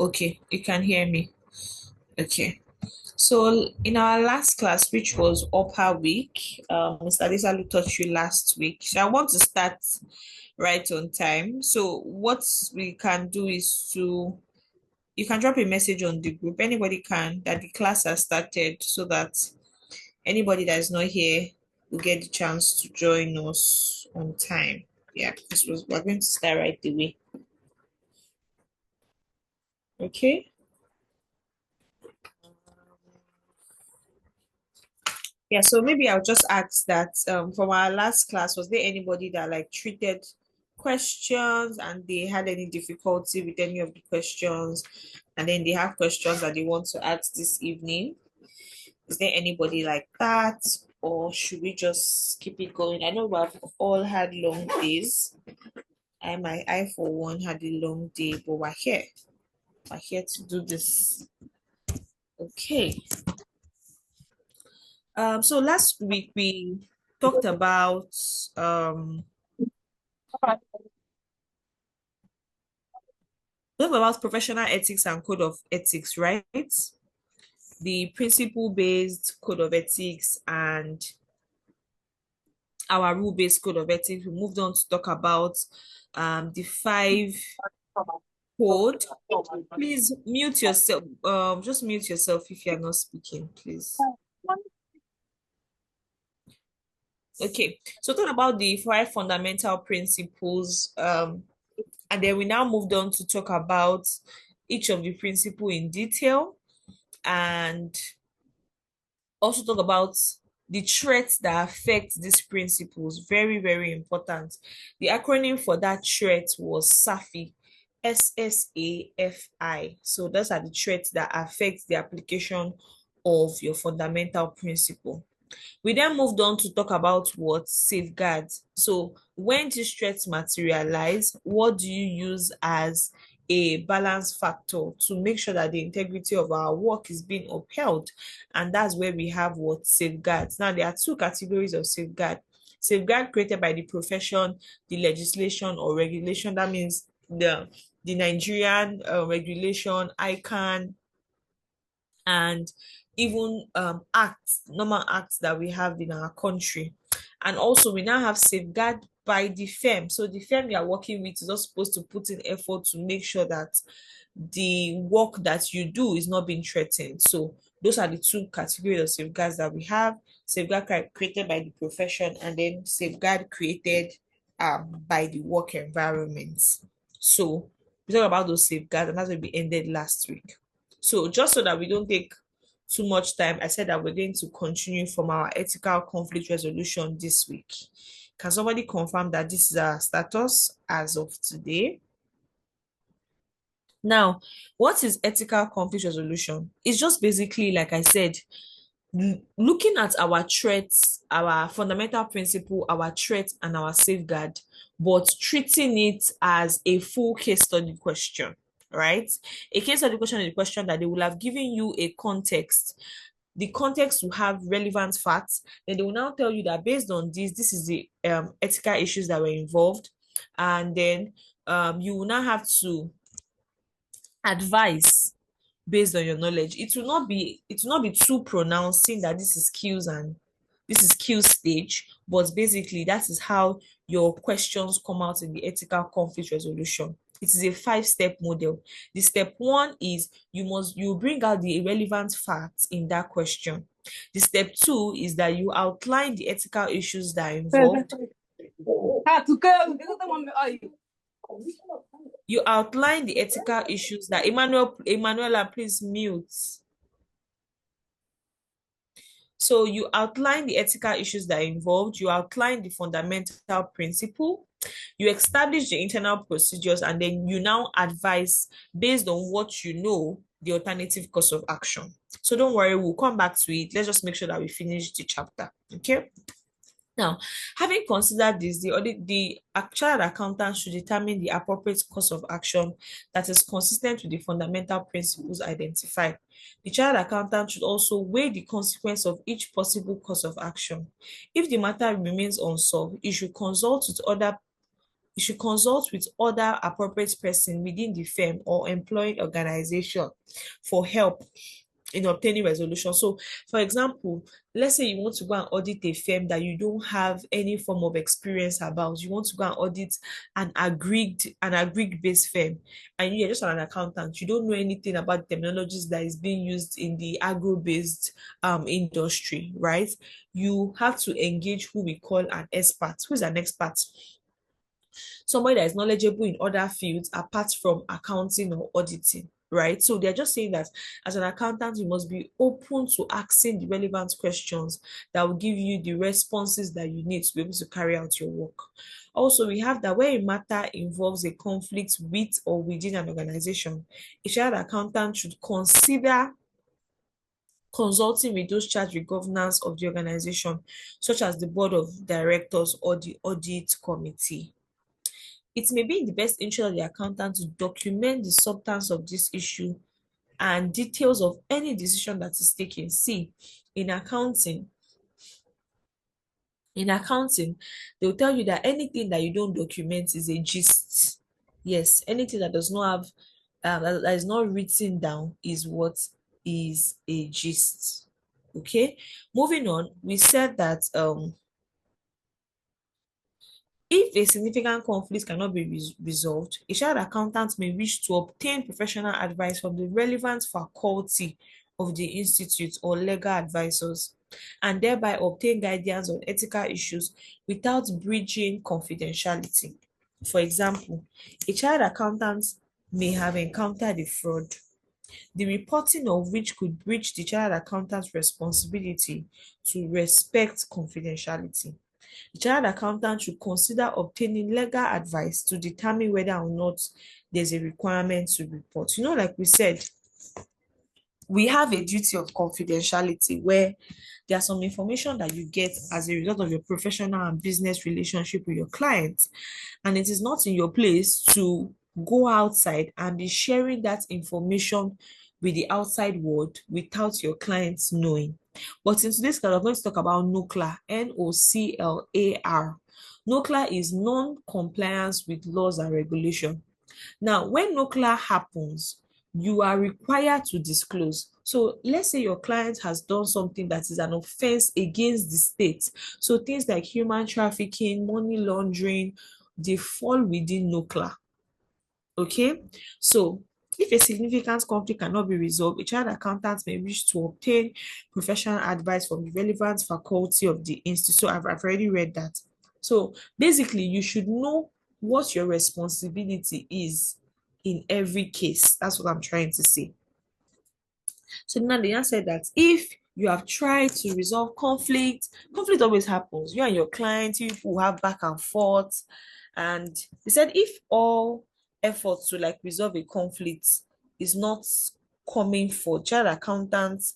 Okay, you can hear me. Okay. So in our last class, which was upper week, Mr. Lisalu taught you last week. So I want to start right on time. So what we can do is you can drop a message on the group. Anybody can that the class has started so that anybody that is not here will get the chance to join us on time. Yeah, we're going to start right away. Okay. Yeah, so maybe I'll just ask that from our last class, was there anybody that like treated questions and they had any difficulty with any of the questions, and then they have questions that they want to ask this evening? Is there anybody like that, or should we just keep it going? I know we've all had long days. I for one had a long day, but we're here. We're here to do this. Okay. So last week we talked about professional ethics and code of ethics, right? The principle-based code of ethics and our rule-based code of ethics. We moved on to talk about the five code. Please mute yourself. Just mute yourself if you're not speaking, please. Okay, so talk about the five fundamental principles, and then we now moved on to talk about each of the principle in detail and also talk about the threats that affect these principles. Very, very important. The acronym for that threat was SAFI, SSAFI. So those are the threats that affect the application of your fundamental principle. We then moved on to talk about what safeguards. So when these threats materialize, what do you use as a balance factor to make sure that the integrity of our work is being upheld? And that's where we have what safeguards. Now, there are two categories of safeguard. Safeguard created by the profession, the legislation or regulation. That means the Nigerian regulation, ICAN, and even acts, normal acts that we have in our country. And also we now have safeguard by the firm. So the firm you are working with is not supposed to put in effort to make sure that the work that you do is not being threatened. So those are the two categories of safeguards that we have. Safeguard created by the profession, and then safeguard created by the work environment. So we talk about those safeguards, and that's what we ended last week. So just so that we don't take too much time, I said that we're going to continue from our ethical conflict resolution this week. Can somebody confirm that this is our status as of today? Now, what is ethical conflict resolution? It's just basically, like I said, looking at our threats, our fundamental principle, our threat, and our safeguard, but treating it as a full case study question, right? A case study question is a question that they will have given you a context. The context will have relevant facts. Then they will now tell you that based on this is the ethical issues that were involved. And then you will now have to advise based on your knowledge. It will not be too pronouncing that this is skills and this is skill stage, but basically that is how your questions come out in the ethical conflict resolution. It is a 5-step model. The step one is you bring out the relevant facts in that question. The step two is that you outline the ethical issues that are involved. You outline the ethical issues that Emanuela, please mute. So you outline the ethical issues that are involved, you outline the fundamental principle, you establish the internal procedures, and then you now advise based on what you know the alternative course of action. So don't worry, we'll come back to it. Let's just make sure that we finish the chapter. Okay. Now, having considered this, the chartered accountant should determine the appropriate course of action that is consistent with the fundamental principles identified. The chartered accountant should also weigh the consequence of each possible course of action. If the matter remains unsolved, it should consult with other you should consult with other appropriate person within the firm or employed organization for help in obtaining resolution. So, for example, let's say you want to go and audit a firm that you don't have any form of experience about. You want to go and audit an agreed based firm, and you're just an accountant. You don't know anything about the terminologies that is being used in the agro based industry, right? You have to engage who we call an expert. Who is an expert? Somebody that is knowledgeable in other fields apart from accounting or auditing, right? So they're just saying that as an accountant, you must be open to asking the relevant questions that will give you the responses that you need to be able to carry out your work. Also, we have that where a matter involves a conflict with or within an organization, a chartered accountant should consider consulting with those charged with governance of the organization, such as the board of directors or the audit committee. It may be in the best interest of the accountant to document the substance of this issue and details of any decision that is taken. See, in accounting, they'll tell you that anything that you don't document is a gist. Yes, anything that does not have that is not written down is what is a gist. Okay, moving on, we said that if a significant conflict cannot be resolved, a child accountant may wish to obtain professional advice from the relevant faculty of the institute or legal advisors, and thereby obtain guidance on ethical issues without breaching confidentiality. For example, a child accountant may have encountered a fraud, the reporting of which could breach the child accountant's responsibility to respect confidentiality. The child accountant should consider obtaining legal advice to determine whether or not there's a requirement to report. Like we said, we have a duty of confidentiality where there's some information that you get as a result of your professional and business relationship with your clients, and it is not in your place to go outside and be sharing that information with the outside world without your clients knowing. But in today's class, we're going to talk about NOCLAR, NOCLAR. NOCLAR is non-compliance with laws and regulation. Now, when NOCLAR happens, you are required to disclose. So let's say your client has done something that is an offense against the state. So things like human trafficking, money laundering, they fall within NOCLAR. Okay, so if a significant conflict cannot be resolved, a child accountant may wish to obtain professional advice from the relevant faculty of the institute. So I've already read that. So basically, you should know what your responsibility is in every case. That's what I'm trying to say. So now they said that if you have tried to resolve conflict always happens. You and your client, you will have back and forth. And they said if all efforts to resolve a conflict is not coming for, child accountants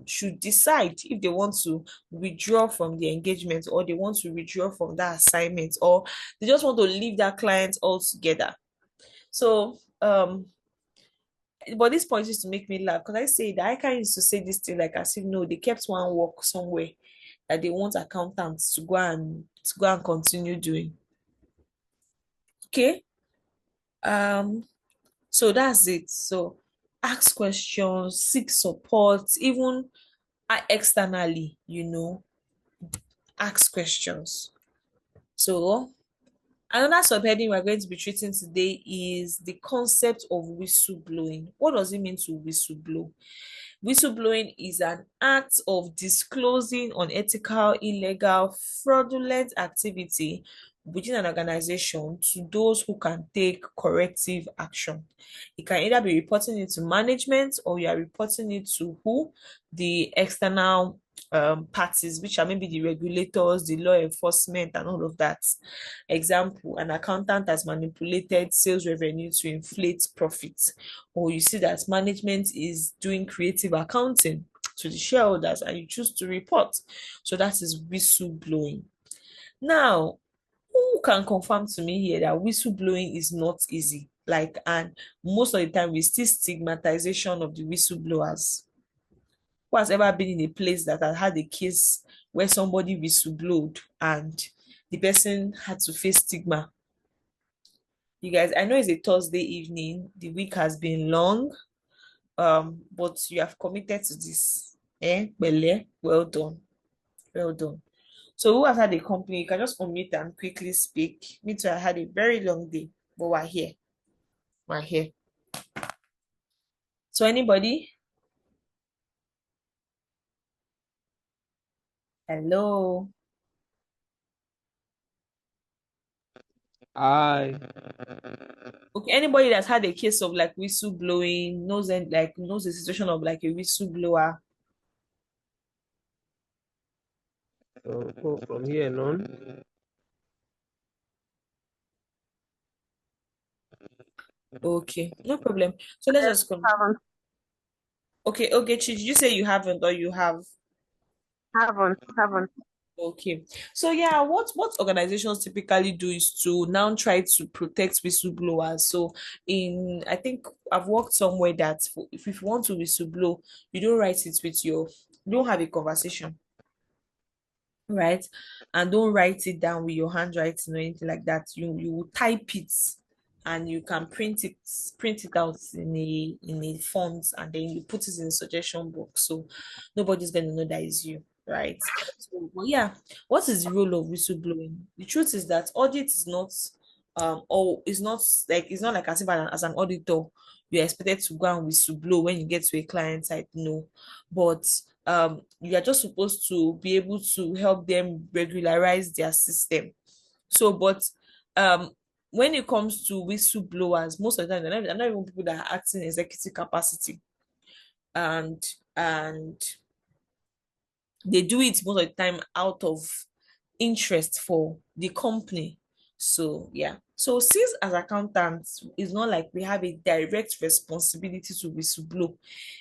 should decide if they want to withdraw from the engagement, or they want to withdraw from that assignment, or they just want to leave that client altogether. So but this point used to make me laugh, because I say that ICAN used to say this thing as if no, they kept one work somewhere that they want accountants to go and continue doing. Okay. So that's it. So ask questions, seek support, even externally, ask questions. So another subheading we're going to be treating today is the concept of whistleblowing. What does it mean to whistleblow? Whistleblowing is an act of disclosing unethical, illegal, fraudulent activity within an organization to those who can take corrective action. It can either be reporting it to management, or you are reporting it to who? The external parties, which are maybe the regulators, the law enforcement, and all of that. Example, an accountant has manipulated sales revenue to inflate profits, or you see that management is doing creative accounting to the shareholders and you choose to report. So that is whistleblowing. Now, who can confirm to me here that whistleblowing is not easy? And most of the time we see stigmatization of the whistleblowers. Who has ever been in a place that has had a case where somebody whistleblowed and the person had to face stigma? You guys, I know it's a Thursday evening. The week has been long, but you have committed to this. Bele, well done, well done. So who has had a company? You can just unmute and quickly speak. Me too. I had a very long day, but we're here. We're here. So anybody? Hello. I Okay, anybody that's had a case of like whistle blowing, knows the situation of like a whistleblower. so from here on, Okay, no problem. So let's just come. haven't Okay, okay, Chi, did you say you haven't or you have? haven't. Okay. So yeah, what organizations typically do is to now try to protect whistleblowers. So in I think I've worked somewhere that if you want to whistleblow, you don't write it with you don't have a conversation, right? And don't write it down with your handwriting or anything like that. You will type it and you can print it out in a font, and then you put it in a suggestion box. So nobody's gonna know that is you, right? So but yeah, what is the role of whistleblowing? The truth is that audit is not or it's not like as if as an auditor you're expected to go and whistleblow when you get to a client site. No, but you are just supposed to be able to help them regularize their system. So but um when it comes to whistleblowers, most of the time they're not even people that are acting in executive capacity, and and they do it most of the time out of interest for the company. So yeah. So since as accountants, it's not like we have a direct responsibility to whistleblow,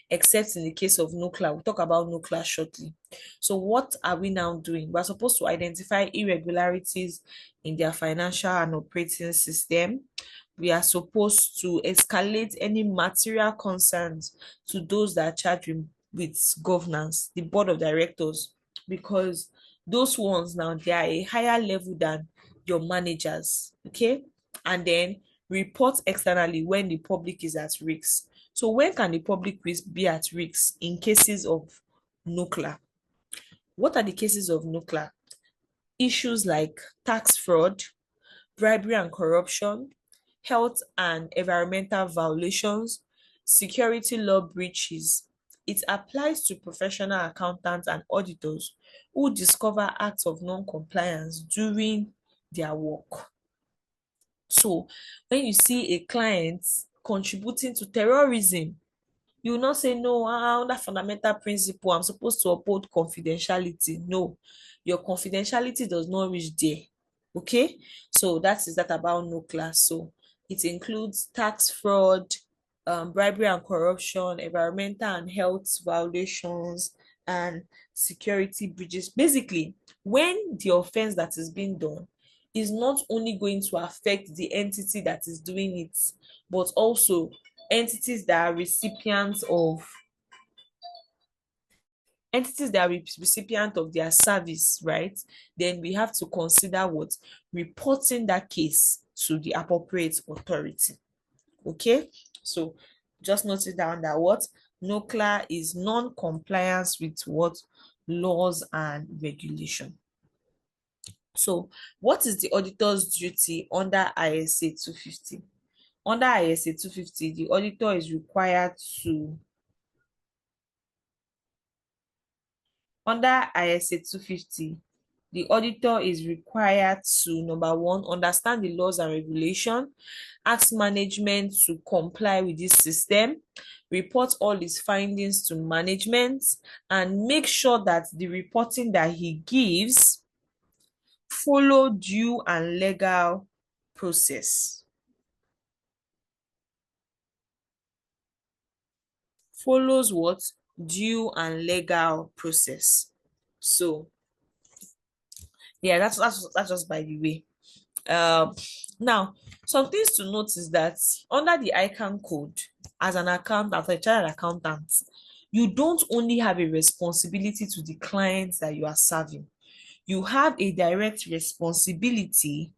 except in the case of nuclear. We'll talk about nuclear shortly. So what are we now doing? We're supposed to identify irregularities in their financial and operating system. We are supposed to escalate any material concerns to those that are charged with governance, the board of directors, because those ones now they are a higher level than your managers. Okay. And then report externally when the public is at risk. So when can the public risk be at risk? In cases of nuclear. What are the cases of nuclear? Issues like tax fraud, bribery and corruption, health and environmental violations, security law breaches. It applies to professional accountants and auditors who discover acts of non-compliance during their work. So when you see a client contributing to terrorism, you will not say no, under fundamental principle I'm supposed to uphold confidentiality. No, your confidentiality does not reach there. Okay, so that is that about no class. So it includes tax fraud, bribery and corruption, environmental and health violations, and security breaches. Basically, when the offense that is being done is not only going to affect the entity that is doing it, but also entities that are recipient of their service, right? Then we have to consider what reporting that case to the appropriate authority. Okay, so just note it down that what nuclear is non-compliance with what laws and regulation. So what is the auditor's duty under ISA 250? Under ISA 250, the auditor is required to Under ISA 250, the auditor is required to, number one, understand the laws and regulation, ask management to comply with this system, report all his findings to management, and make sure that the reporting that he gives follow due and legal process. Follows what? Due and legal process. So yeah, that's just by the way. Um, Now, some things to note is that under the ICAN code, as an accountant, as a chartered accountant, you don't only have a responsibility to the clients that you are serving, you have a direct responsibility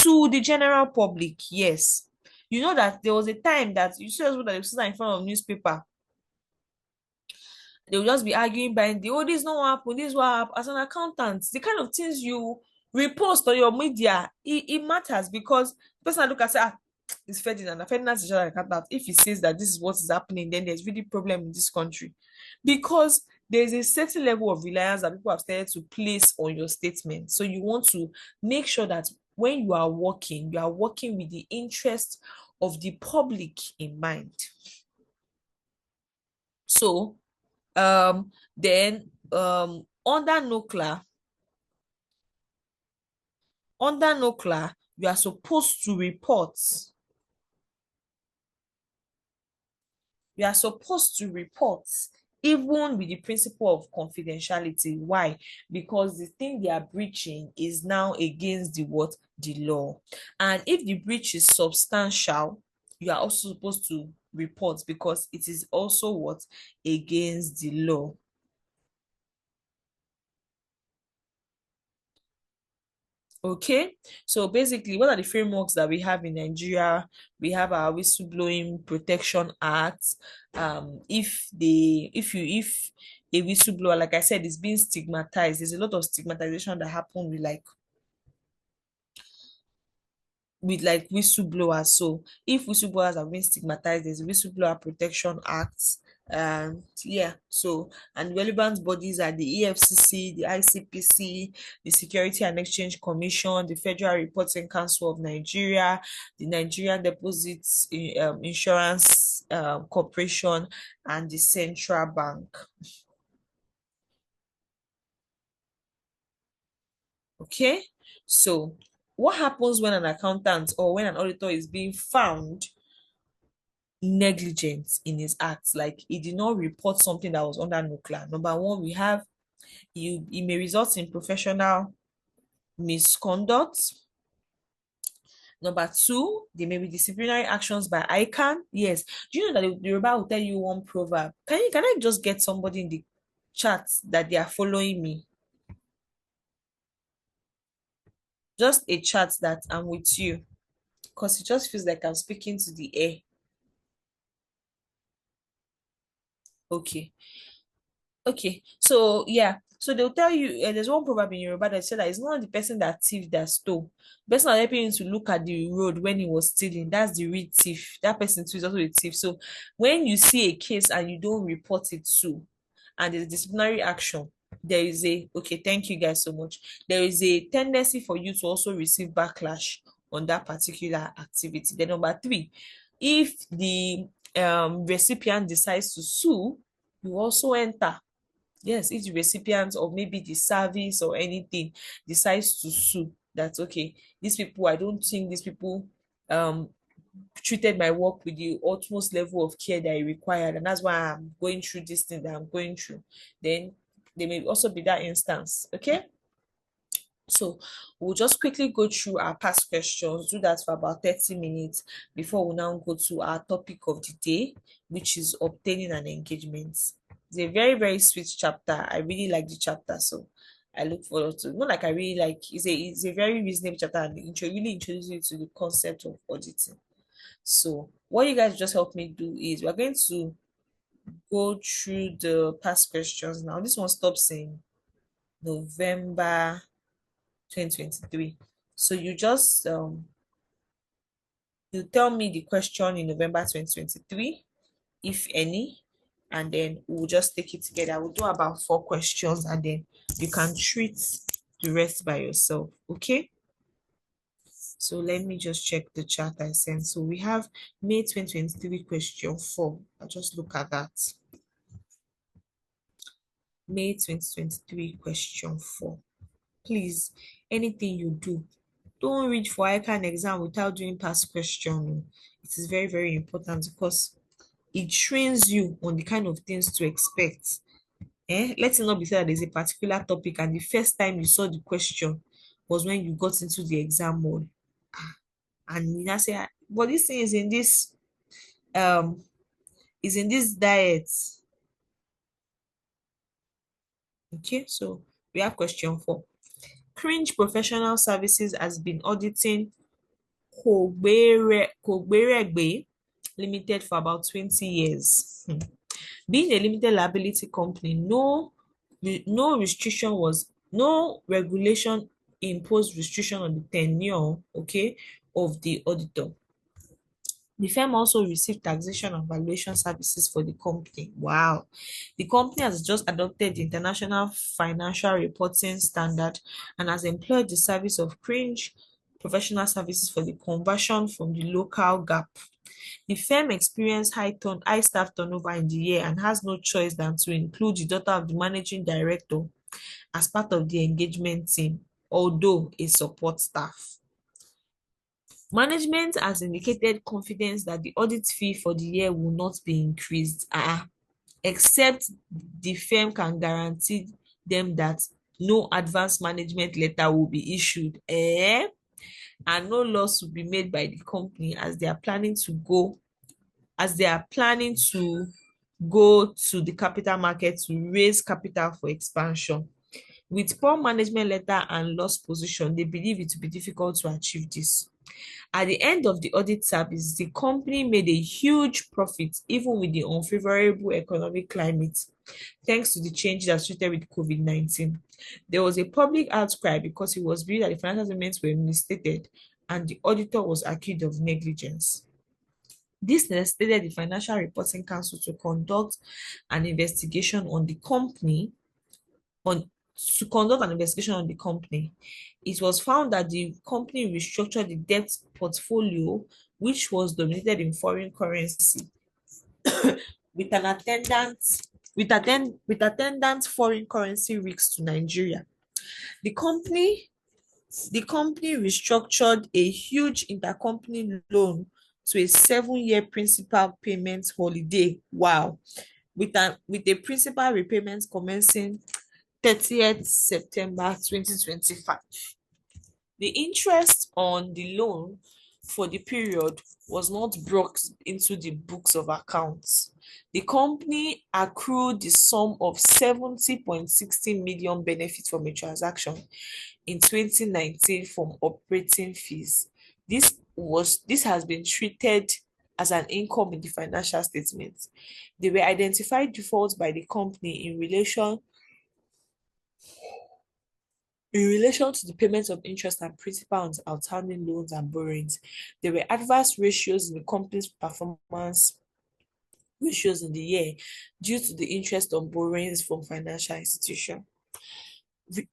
to the general public, yes. You know that there was a time that you see us that they sit in front of newspaper, they will just be arguing behind the, oh, this is not what happened, this is what happened. As an accountant, the kind of things you repost on your media, it matters, because the person look and say, ah, it's Ferdinand. Ferdinand is just an accountant. If he says that this is what is happening, then there's really problem in this country. Because there's a certain level of reliance that people have started to place on your statement. So you want to make sure that when you are working with the interest of the public in mind. So then under nuclear, you are supposed to report. You are supposed to report even with the principle of confidentiality. Why? Because the thing they are breaching is now against the what? The law. And if the breach is substantial, you are also supposed to report, because it is also what? Against the law. Okay, so basically, what are the frameworks that we have in Nigeria? We have our Whistleblowing Protection Act. If a whistleblower, like I said, is being stigmatized, there's a lot of stigmatization that happen with whistleblowers. So if whistleblowers are being stigmatized, there's a Whistleblower Protection Act. Yeah, so and relevant bodies are the EFCC, the ICPC, the Security and Exchange Commission, the Federal Reporting Council of Nigeria, the Nigerian Deposits Insurance Corporation, and the Central Bank. Okay, so what happens when an accountant or when an auditor is being found negligent in his acts? Like, he did not report something that was under nuclear. Number one, we have you it may result in professional misconduct. Number two, there may be disciplinary actions by ICAN. Yes. Do you know that the Yoruba will tell you one proverb? Can I just get somebody in the chat that they are following me? Just a chat that I'm with you. Because it just feels like I'm speaking to the air. Okay. Okay, so yeah, so they'll tell you, there's one proverb in Yoruba that said that it's not the person that thief that stole. The person that helping you to look at the road when he was stealing, that's the real thief. That person too is also a thief. So when you see a case and you don't report it to, and there's disciplinary action, there is a, okay, thank you guys so much. There is a tendency for you to also receive backlash on that particular activity. Then number three, if the recipient decides to sue, you also enter. Yes, if the recipient or maybe the service or anything decides to sue, that's okay. These people, I don't think these people um treated my work with the utmost level of care that I required, and that's why I'm going through this thing that I'm going through. Then there may also be that instance. Okay. So we'll just quickly go through our past questions, do that for about 30 minutes before we now go to our topic of the day, which is obtaining an engagement. It's a very, very sweet chapter. I really like the chapter. So I look forward to, not like I really like, it's a very reasonable chapter, and really introduces you to the concept of auditing. So what you guys just help me do is we're going to go through the past questions now. This one stops in November 2023. So you tell me the question in November 2023, if any, and then we'll just take it together. We'll do about 4 questions, and then you can treat the rest by yourself. Okay. So let me just check the chat I sent. So we have May 2023 question 4. I'll just look at that. May 2023 question 4. Please, anything you do, don't read for ICAN exam without doing past question. It is very, very important, because it trains you on the kind of things to expect. Let it not be said that there's a particular topic and the first time you saw the question was when you got into the exam mode. And you now say, "Ah, but this thing um is in this diet." Okay, so we have question 4. Cringe Professional Services has been auditing Kogberegbe Limited for about 20 years. Being a limited liability company, no restriction was no regulation imposed restriction on the tenure, okay, of the auditor. The firm also received taxation and valuation services for the company. Wow. The company has just adopted the International Financial Reporting Standard and has employed the service of Cringe Professional Services for the conversion from the local GAAP. The firm experienced high staff turnover in the year and has no choice than to include the daughter of the managing director as part of the engagement team, although a support staff. Management has indicated confidence that the audit fee for the year will not be increased, except the firm can guarantee them that no advance management letter will be issued, and no loss will be made by the company as they are planning to go to the capital market to raise capital for expansion. With poor management letter and loss position, they believe it will be difficult to achieve this. At the end of the audit service, the company made a huge profit even with the unfavorable economic climate, thanks to the changes associated with COVID-19. There was a public outcry because it was believed that the financial statements were misstated and the auditor was accused of negligence. This necessitated the Financial Reporting Council to conduct an investigation on the company on to conduct an investigation on the company. It was found that the company restructured the debt portfolio, which was dominated in foreign currency, with an attendant with attendant foreign currency risks to Nigeria. The company the company restructured a huge intercompany loan to a 7-year principal payment holiday. Wow. With a principal repayment commencing 30th September 2025. The interest on the loan for the period was not brought into the books of accounts. The company accrued the sum of 70.60 million benefits from a transaction in 2019 from operating fees. This has been treated as an income in the financial statements. They were identified defaults by the company in relation to the payments of interest and principal on outstanding loans and borrowings. There were adverse ratios in the company's performance ratios in the year due to the interest on borrowings from financial institutions.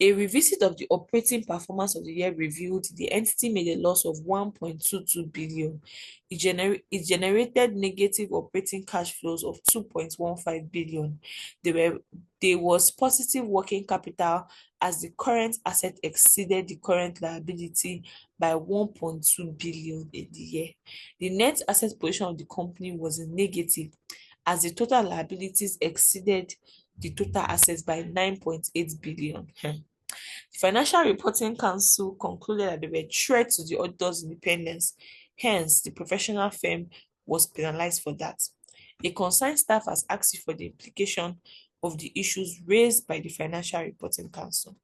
A revisit of the operating performance of the year revealed the entity made a loss of 1.22 billion. It generated negative operating cash flows of 2.15 billion. There was positive working capital as the current asset exceeded the current liability by 1.2 billion in the year. The net asset position of the company was in negative as the total liabilities exceeded the total assets by 9.8 billion. The Financial Reporting Council concluded that there were threats to the auditor's independence. Hence, the professional firm was penalized for that. A concerned staff has asked for the implication of the issues raised by the Financial Reporting Council.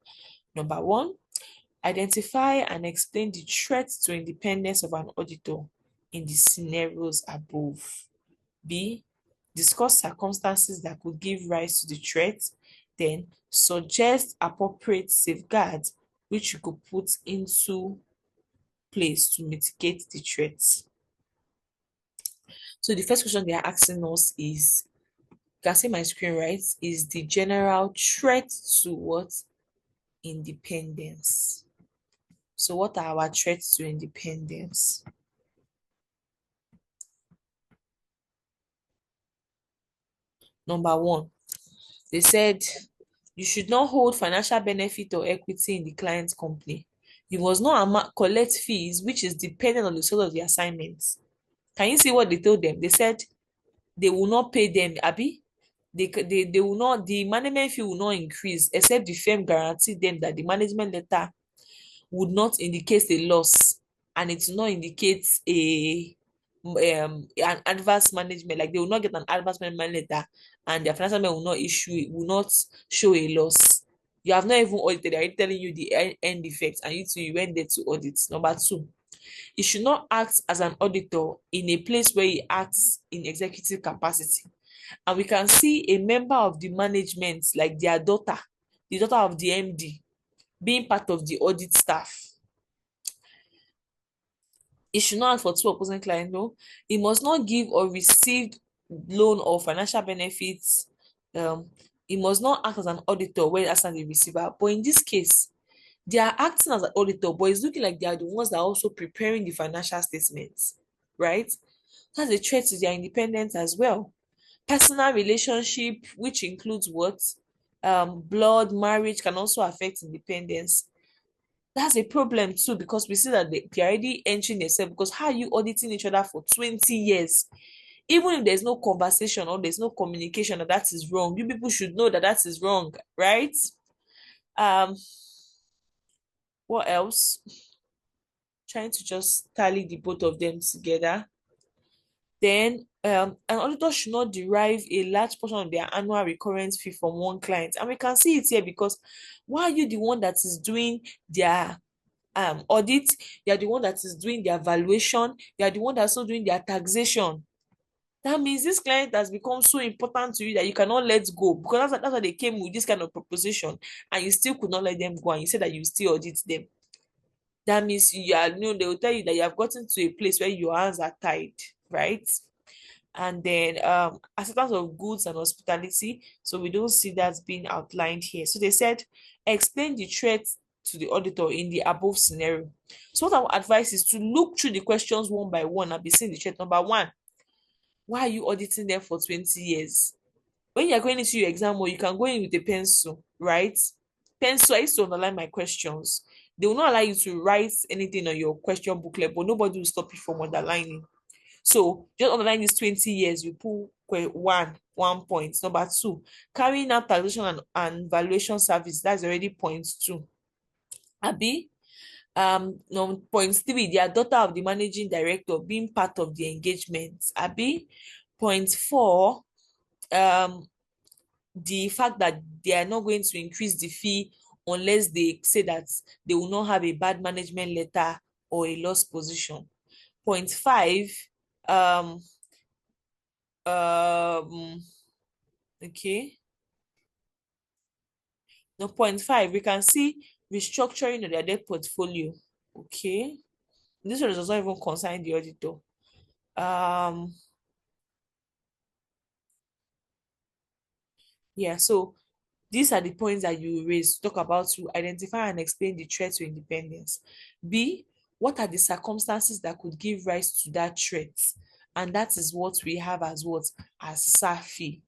Number one, identify and explain the threat to independence of an auditor in the scenarios above. B, discuss circumstances that could give rise to the threat, then suggest appropriate safeguards which you could put into place to mitigate the threat. So the first question they are asking us is, you can see my screen, right? Is the general threat to what? Independence. So what are our threats to independence? Number one, they said you should not hold financial benefit or equity in the client's company. You must not collect fees which is dependent on the sale of the assignments. Can you see what they told them? They said they will not pay them, Abby. They will not, the management fee will not increase except the firm guarantee them that the management letter would not indicate a loss and it will not indicate an adverse management, like they will not get an adverse management letter and their financial management will not show a loss. You have not even audited, they're already telling you the end effects and you went there to audit. Number two, He should not act as an auditor in a place where he acts in executive capacity. And we can see a member of the management, like their daughter, the daughter of the MD, being part of the audit staff. He should not act for two opposing clients. No, he must not give or receive loan or financial benefits. Um, he must not act as an auditor when as a receiver. But in this case, they are acting as an auditor, but it's looking like they are the ones that are also preparing the financial statements, right? That's a threat to their independence as well. Personal relationship, which includes what? Blood, marriage can also affect independence. That's a problem too, because we see that they're already entering themselves. Because how are you auditing each other for 20 years? Even if there's no conversation or there's no communication that is wrong, you people should know that that is wrong, right? Um, what else? Trying to just tally the both of them together. Then an auditor should not derive a large portion of their annual recurrent fee from one client. And we can see it here because why are you the one that is doing their audit? You're the one that is doing their valuation, you're the one that's also doing their taxation. That means this client has become so important to you that you cannot let go, because that's why they came with this kind of proposition and you still could not let them go, and you said that you still audit them. That means you are, they will tell you that you have gotten to a place where your hands are tied, right? And then acceptance of goods and hospitality. So we don't see that being outlined here. So they said, explain the threat to the auditor in the above scenario. So what I would advise is to look through the questions one by one and be seeing the threat. Number one, why are you auditing them for 20 years? When you're going into your exam, or you can go in with a pencil, right? Pencil, I used to underline my questions. They will not allow you to write anything on your question booklet, but nobody will stop you from underlining. So just underline this 20 years, you put one point. Number two, carrying out taxation and valuation service, that's already point two. Abi, no, point three, they are daughter of the managing director being part of the engagement. Abi, point four, um, the fact that they are not going to increase the fee unless they say that they will not have a bad management letter or a lost position. Point five, um, um, okay. No, point five, we can see restructuring of their debt portfolio. Okay. This one does not even concern the auditor. Um, yeah, so these are the points that you raise, talk about to identify and explain the threat to independence. B, what are the circumstances that could give rise to that threat? And that is what we have as what? As SAFI.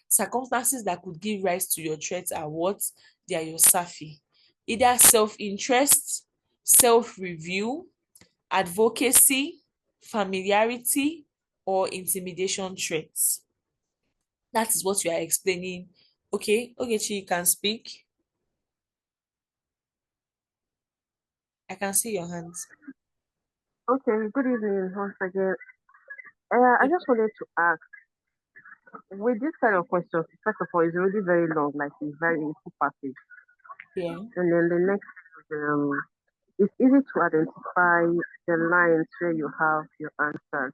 Circumstances that could give rise to your threats are what? They are your SAFI. Either self-interest, self-review, advocacy, familiarity, or intimidation threats. That is what you are explaining. Okay, Ogechi, you can speak. I can see your hands. Okay, good evening once again. I Good. just wanted to ask, with this kind of questions, first of all, it's already very long, like it's very info passage. Yeah. And then the next it's easy to identify the lines where you have your answers.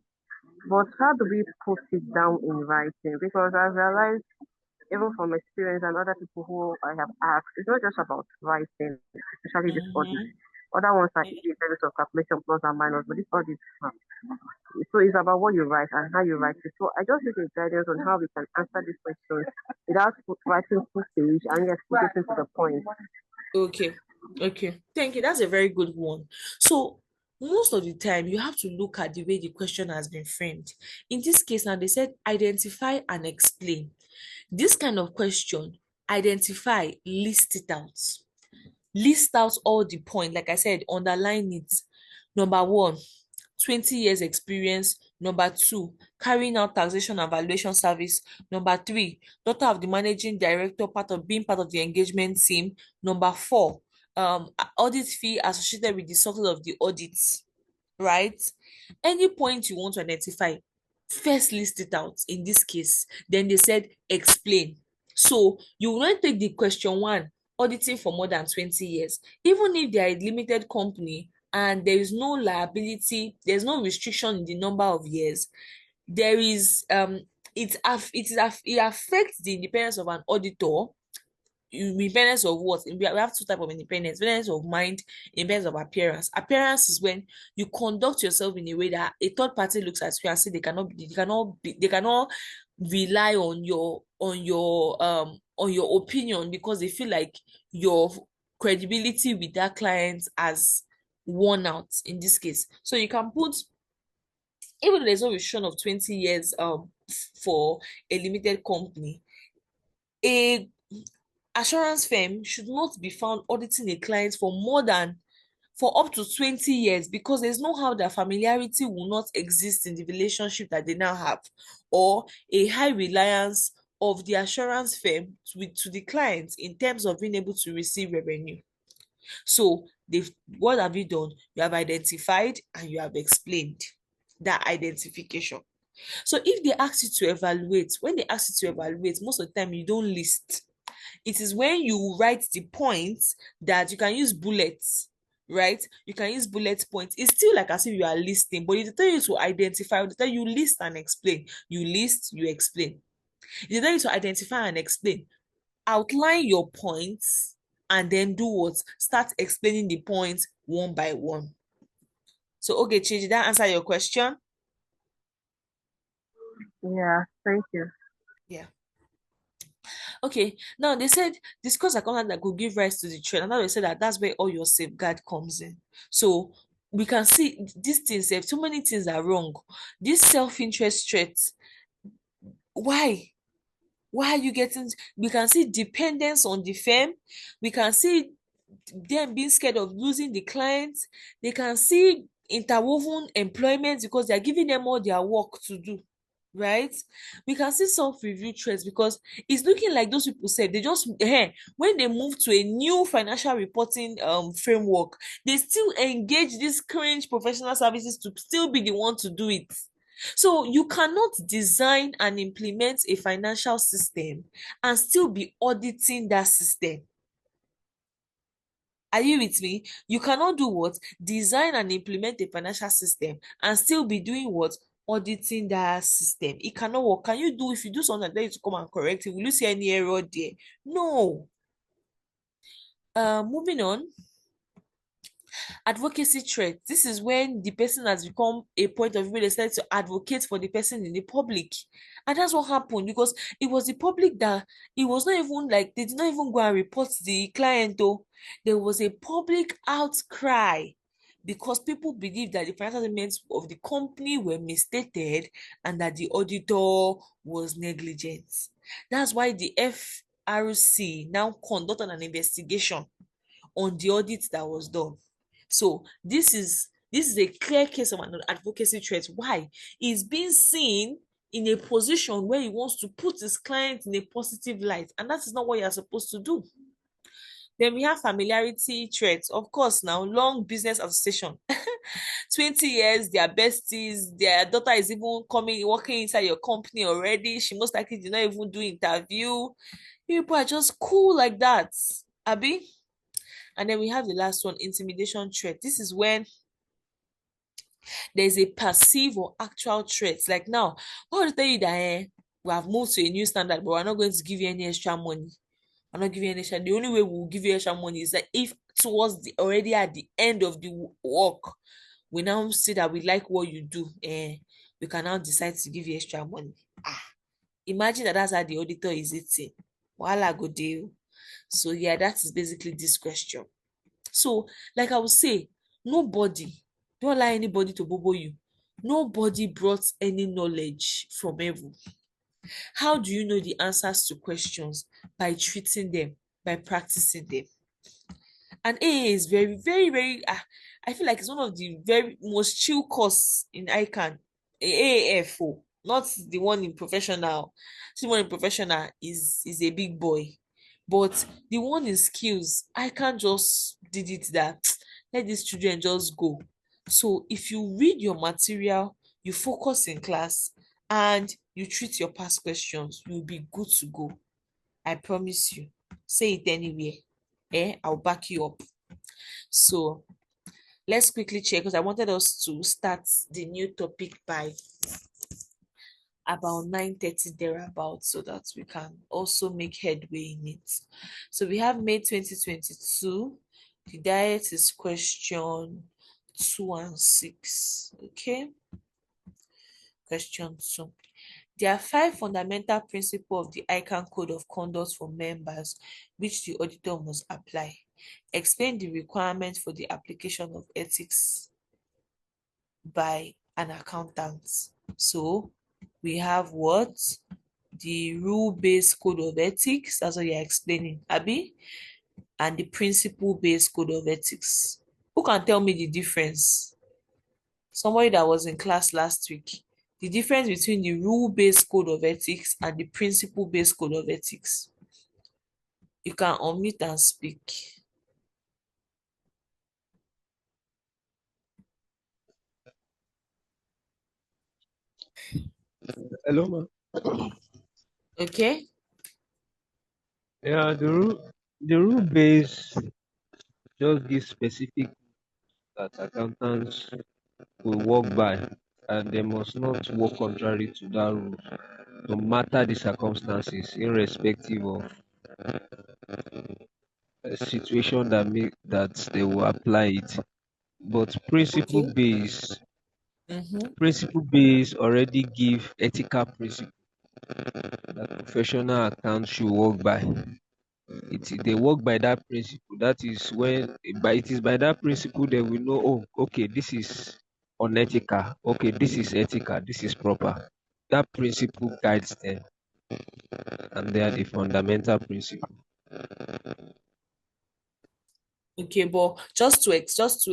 But how do we put it down in writing? Because I've realized, even from experience and other people who I have asked, it's not just about writing, especially this audit. Mm-hmm. Other ones are easy in terms of calculation plus and minus, but this audit, so it's about what you write and how you write it. So I just need a guidance on how we can answer these questions without writing full page and yet getting to the point. Okay. Okay. Thank you. That's a very good one. So most of the time you have to look at the way the question has been framed. In this case, now they said identify and explain. This kind of question, identify, list it out. List out all the points. Like I said, underline it. Number one, 20 years experience. Number two, carrying out taxation and valuation service. Number three, daughter of the managing director, being part of the engagement team. Number four, audit fee associated with the success of the audits, right? Any point you want to identify, first list it out in this case. Then they said explain. So you will not take the question one, auditing for more than 20 years. Even if they are a limited company, and there is no liability, there's no restriction in the number of years, there is it affects the independence of an auditor. Independence of what? We have two types of independence: independence of mind, independence of appearance. Appearance is when you conduct yourself in a way that a third party looks at you and say they cannot rely on your opinion, because they feel like your credibility with that client has worn out in this case. So you can put, even though there's no restriction of 20 years for a limited company, a assurance firm should not be found auditing a client for up to 20 years, because there's no how that familiarity will not exist in the relationship that they now have, or a high reliance of the assurance firm to the client in terms of being able to receive revenue. So they've what have you done? You have identified and you have explained that identification. So if they ask you to evaluate, when they ask you to evaluate, most of the time you don't list. It is when you write the points that you can use bullets, right? You can use bullet points. It's still like as if you are listing, but it tell you to identify, it tell you list and explain. You list, you explain. It tell you to identify and explain. Outline your points and then do what? Start explaining the points one by one. So, okay, Chi, did that answer your question? Yeah, thank you. Yeah. Okay, now they said discuss a content that could give rise to the trend. And now they said that that's where all your safeguard comes in. So we can see these things, if too many things are wrong. This self-interest traits, why? Why are you getting? We can see dependence on the firm. We can see them being scared of losing the clients. They can see interwoven employment because they're giving them all their work to do, right? We can see self-review traits because it's looking like those people said they just when they move to a new financial reporting framework, they still engage these cringe professional services to still be the one to do it. So you cannot design and implement a financial system and still be auditing that system. Are you with me? You cannot do what? Design and implement a financial system and still be doing what? Auditing that system. It cannot work. Can you do, if you do something that you to come and correct it, will you see any error there? No. Moving on. Advocacy threat. This is when the person has become a point of view, they decide to advocate for the person in the public. And that's what happened, because it was the public that it was not even like they did not even go and report the client though. There was a public outcry because people believed that the financial statements of the company were misstated and that the auditor was negligent. That's why the FRC now conducted an investigation on the audit that was done. So this is a clear case of an advocacy threat. Why? He's being seen in a position where he wants to put his client in a positive light, and that is not what you're supposed to do. Then we have familiarity threats. Of course, now long business association. 20 years, they are besties. Their daughter is even coming, working inside your company already. She most likely did not even do interview. People are just cool like that. Abby? And then we have the last one, intimidation threat. This is when there's a perceived or actual threat. Like now, I want to tell you that we have moved to a new standard, but we're not going to give you any extra money. I'm not giving you any extra. The only way we'll give you extra money is that if towards the already at the end of the work, we now see that we like what you do, we can now decide to give you extra money. Imagine that that's how the auditor is eating. Wahala go deal. So yeah, that is basically this question. So, like I would say, nobody, don't allow anybody to bobo you. Nobody brought any knowledge from heaven. How do you know the answers to questions? By treating them, by practicing them. And AA is very, very, very, I feel like it's one of the very most chill course in ICAN. AAF, not the one in professional. The one in professional is a big boy. But the one in skills, I can't just did it that let these children just go. So if you read your material, you focus in class, and you treat your past questions, you'll be good to go. I promise you. Say it anywhere. I'll back you up. So let's quickly check because I wanted us to start the new topic by about 9:30 thereabout so that we can also make headway in it. So we have May 2022. The diet is question 2 and 6. Okay. Question 2. There are 5 fundamental principles of the ICAN Code of Conduct for members, which the auditor must apply. Explain the requirements for the application of ethics by an accountant. So we have what? The rule-based code of ethics, that's what you're explaining, Abby, and the principle-based code of ethics. Who can tell me the difference? Somebody that was in class last week. The difference between the rule-based code of ethics and the principle-based code of ethics. You can unmute and speak. Hello, ma. Okay? Yeah, the rule base just gives specific that accountants will work by, and they must not work contrary to that rule, no matter the circumstances, irrespective of a situation that they will apply it. But Okay. Mm-hmm. principle base already give ethical principle that professional accounts should work by. They work by that principle. That is when it is by that principle they will know, oh, okay, this is unethical, okay, this is ethical, this is proper. That principle guides them, and they are the fundamental principle. Okay, but just to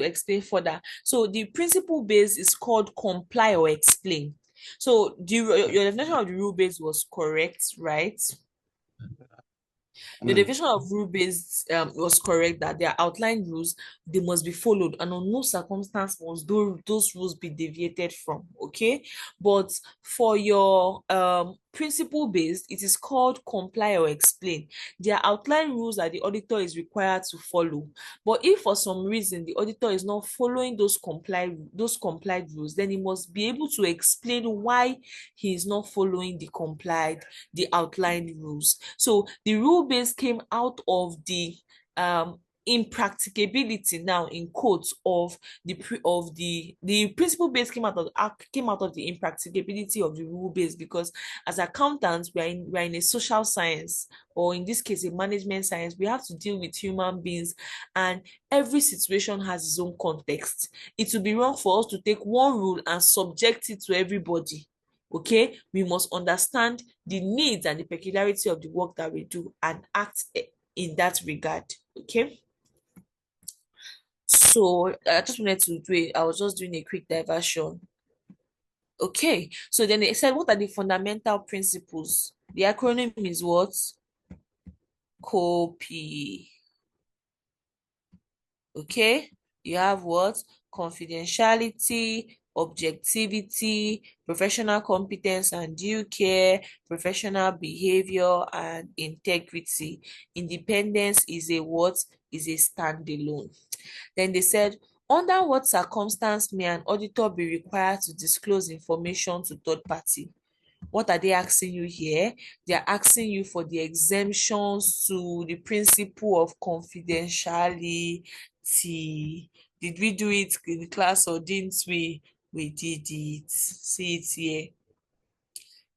explain further, so the principle base is called comply or explain. So your definition of the rule base was correct, right? Your Mm. definition of rule-based was correct that there are outlined rules, they must be followed, and on no circumstance must those rules be deviated from. Okay, but for your principle-based, it is called comply or explain. There are outlined rules that the auditor is required to follow. But if for some reason the auditor is not following those complied rules, then he must be able to explain why he is not following the outlined rules. So the rule base came out of the impracticability, now in quotes, of the principle base came out of the impracticability of the rule base, because as accountants we're in a social science, or in this case a management science. We have to deal with human beings, and every situation has its own context. It would be wrong for us to take one rule and subject it to everybody. Okay, we must understand the needs and the peculiarity of the work that we do and act in that regard. Okay, so I just wanted to do it. I was just doing a quick diversion. Okay, so then they said, what are the fundamental principles? The acronym is what? COPE. Okay, you have what? Confidentiality, objectivity, professional competence and due care, professional behavior, and integrity. Independence is a what? Is a standalone. Then they said, under what circumstance may an auditor be required to disclose information to third party? What are they asking you here? They are asking you for the exemptions to the principle of confidentiality. Did we do it in the class or didn't we? We did it. See it here.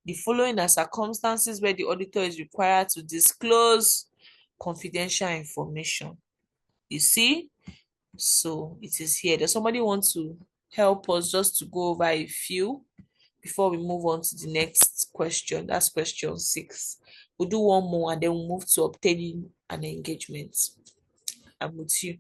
The following are circumstances where the auditor is required to disclose confidential information. You see? So it is here. Does somebody want to help us just to go over a few before we move on to the next question? That's question 6. We'll do one more and then we'll move to obtaining an engagement. I'm with you.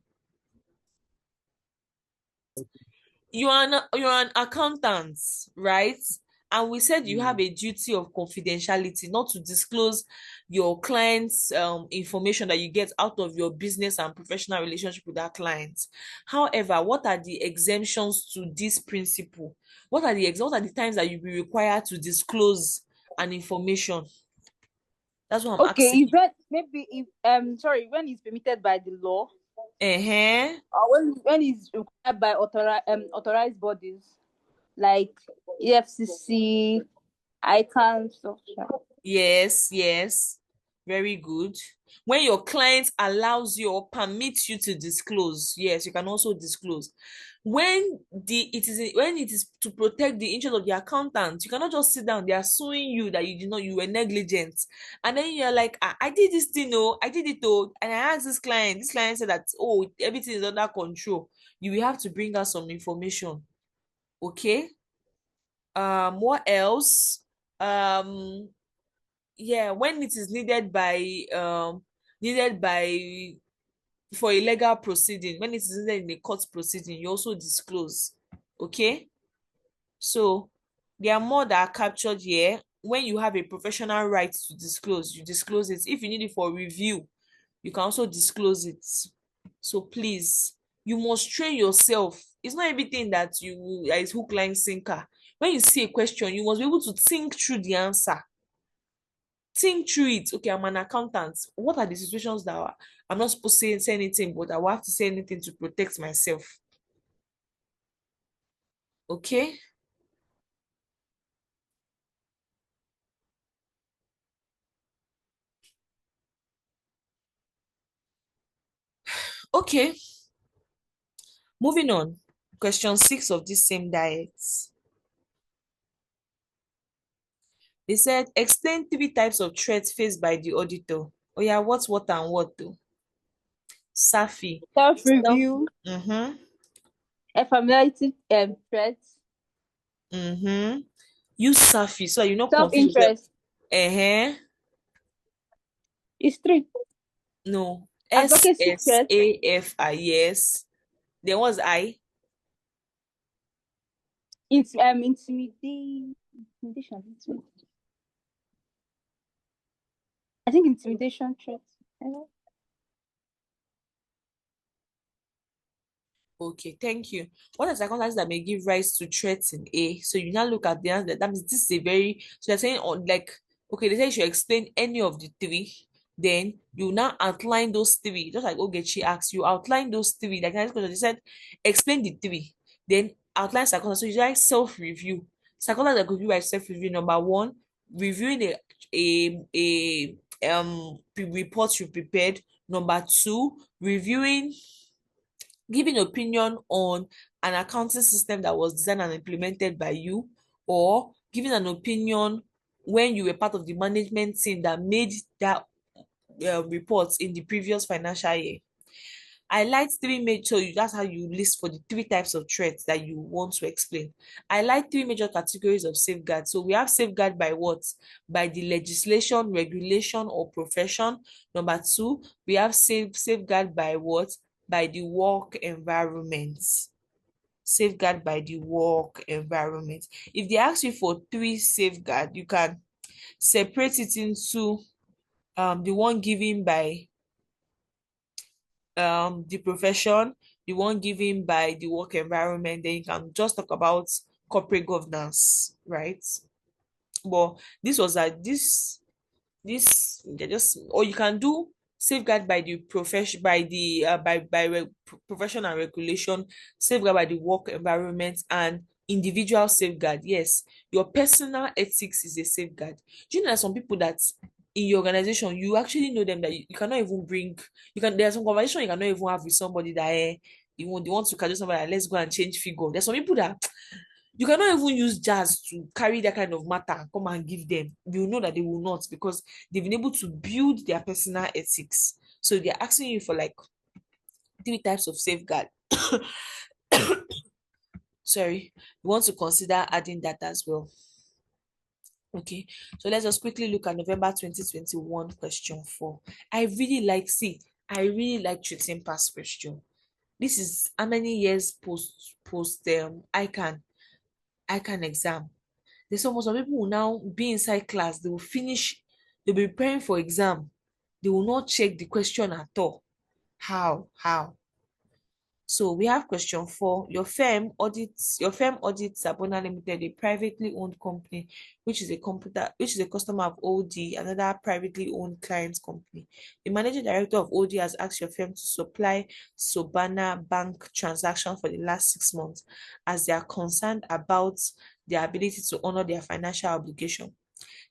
You're an accountant, right? And we said you have Mm. a duty of confidentiality, not to disclose your client's information that you get out of your business and professional relationship with that client. However, what are the exemptions to this principle? What are the times that you'll be required to disclose an information? That's what I'm Okay, asking if you. that maybe if sorry, when it's permitted by the law. Uh-huh. or when it's required by authorized bodies like EFCC, ICAN, stuff. Yes, yes. Very good. When your client allows you or permits you to disclose, yes, you can also disclose. When it is to protect the interest of the accountant, you cannot just sit down. They are suing you that you were negligent, and then you're like, I did this thing, oh, I did it, oh, and I asked this client. This client said that, oh, everything is under control. You will have to bring us some information. Okay. What else? Um, yeah, when it is needed by for a legal proceeding, when it is needed in a court proceeding, you also disclose. Okay, so there are more that are captured here. When you have a professional right to disclose, you disclose it. If you need it for review, you can also disclose it. So please, you must train yourself. It's not everything that is hook, line, sinker. When you see a question, you must be able to think through the answer. Think through it. Okay, I'm an accountant. What are the situations that I'm not supposed to say anything, but I will have to say anything to protect myself? Okay. Okay. Moving on. Question 6 of this same diet. They said explain 3 types of threats faced by the auditor. Oh yeah, what and what though? Safi. Self Self. review, Mm-hmm. familiarity, threats, Mm-hmm. Use Safi so you're not self confused. interest. Uh-huh. It's three. No. Advocacy threats, SSAFI, yes. There was I. intimidation. I think intimidation threats. Okay, thank you. What are circumstances that may give rise to threats in A? So you now look at the answer. That means this is a very, so they're saying on like, okay, they say you should explain any of the three. Then you now outline those three. Just like Ogechi asked, you outline those three. Like they said, explain the three. Then outline circumstances. So you like self-review. Circumstances that could be by self-review. Number one, reviewing a report you prepared. Number two, reviewing giving opinion on an accounting system that was designed and implemented by you, or giving an opinion when you were part of the management team that made that report in the previous financial year. I like three major, so that's how you list for the 3 types of threats that you want to explain. I like 3 major categories of safeguard. So we have safeguard by what? By the legislation, regulation, or profession. Number two, we have safeguard by what? By the work environment. Safeguard by the work environment. If they ask you for 3 safeguard, you can separate it into the one given by the profession, the one given by the work environment, then you can just talk about corporate governance, right? But this was like this they just, or you can do safeguard by the profession, by the profession and regulation, safeguard by the work environment, and individual safeguard. Yes, your personal ethics is a safeguard. Do you know that some people that in your organization you actually know them that you cannot even bring, you can, there's some conversation you cannot even have with somebody that you want to catch somebody like, let's go and change figure. There's some people that you cannot even use jazz to carry that kind of matter and come and give them. You know that they will not, because they've been able to build their personal ethics. So they're asking you for like 3 types of safeguard. Sorry, you want to consider adding that as well. Okay, so let's just quickly look at November 2021 question 4. I really like treating past question. This is how many years post ICAN exam. There's some people will now be inside class, they will finish, they'll be preparing for exam. They will not check the question at all. How? So we have question 4. Your firm audits Sabona Limited, a privately owned company, which is a customer of OD, another privately owned client company. The managing director of OD has asked your firm to supply Sobana bank transaction for the last 6 months, as they are concerned about their ability to honor their financial obligation.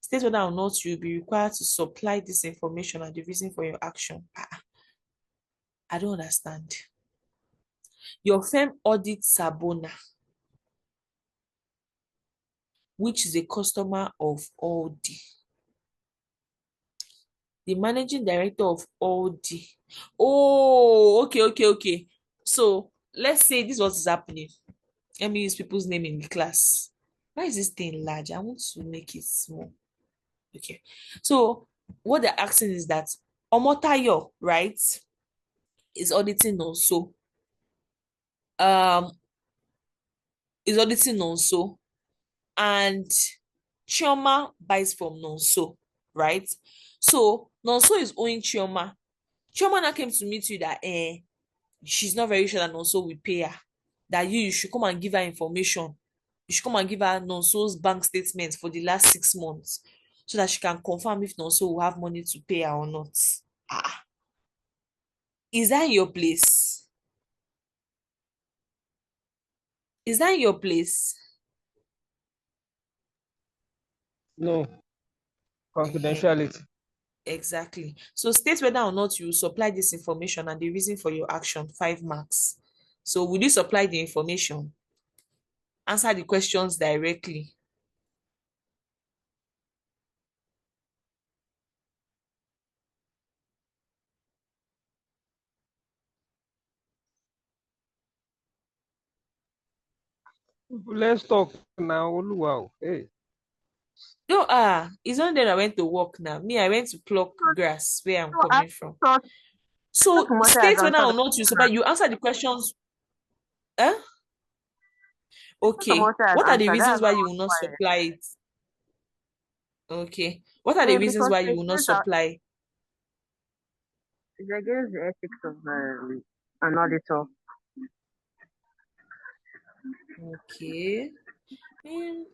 State whether or not you will be required to supply this information and the reason for your action. I don't understand. Your firm audits Sabona, which is a customer of Aldi. The managing director of Aldi. Oh, okay. So let's say this was happening. Let me use people's name in the class. Why is this thing large? I want to make it small. Okay. So what they're asking is that Omotayo, right, is auditing also. Um, is auditing Nonso, and Chioma buys from Nonso, right? So Nonso is owing Chioma. Chioma now came to meet you that she's not very sure that Nonso will pay her. That you should come and give her information. You should come and give her Nonso's bank statements for the last 6 months so that she can confirm if Nonso will have money to pay her or not. Ah, is that in your place? Is that in your place? No, Ehen. confidentiality. Exactly. So state whether or not you supply this information and the reason for your action, 5 marks. So will you supply the information? Answer the questions directly. Let's talk now. Wow. Hey. No, it's not that I went to work now. Me, I went to pluck grass where I'm So I coming from. thought So Tomato has state whether answered or the not you supply, you answer the questions. Eh? Okay. Tomato has What are the answered. reasons That's why why I you was will not quiet. supply it? Okay. What are the reasons Because why you will not supply? it's against the ethics of an auditor. Okay.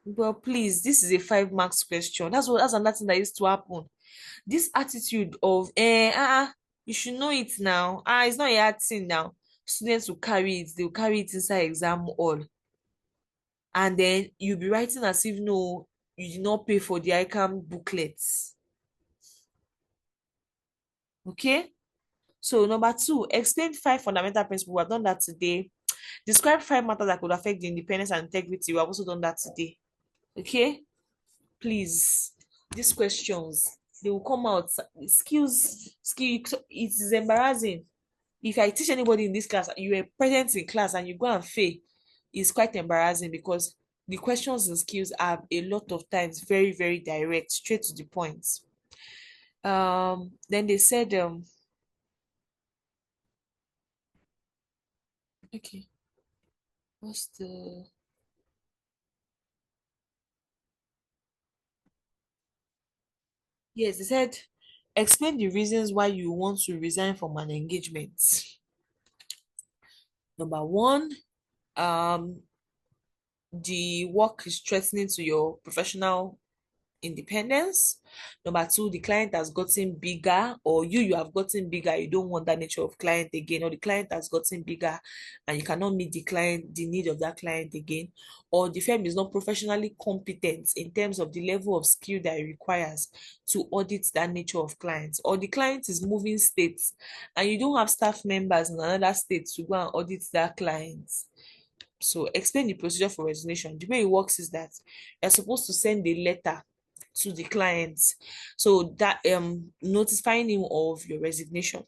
But please, this is a 5 marks question. That's another thing that used to happen. This attitude of you should know it now. It's not a hard thing now. Students will carry it, they'll carry it inside exam hall. And then you'll be writing as if no, you did not pay for the ICAN booklets. Okay. So number 2, explain 5 fundamental principles. We have done that today. Describe 5 matters that could affect the independence and integrity. We have also done that today. Okay. Please, these questions, they will come out. Skill, it is embarrassing. If I teach anybody in this class, you were present in class and you go and fail, it's quite embarrassing because the questions and skills are a lot of times very, very direct, straight to the point. Then they said, okay, what's the yes, they said explain the reasons why you want to resign from an engagement. Number 1, um, the work is threatening to your professional independence. Number 2, the client has gotten bigger, or you have gotten bigger, you don't want that nature of client again, or the client has gotten bigger and you cannot meet the need of that client again, or the firm is not professionally competent in terms of the level of skill that it requires to audit that nature of clients, or the client is moving states and you don't have staff members in another state to go and audit that client. So explain the procedure for resignation. The way it works is that you're supposed to send a letter to the client, so that notifying him of your resignation.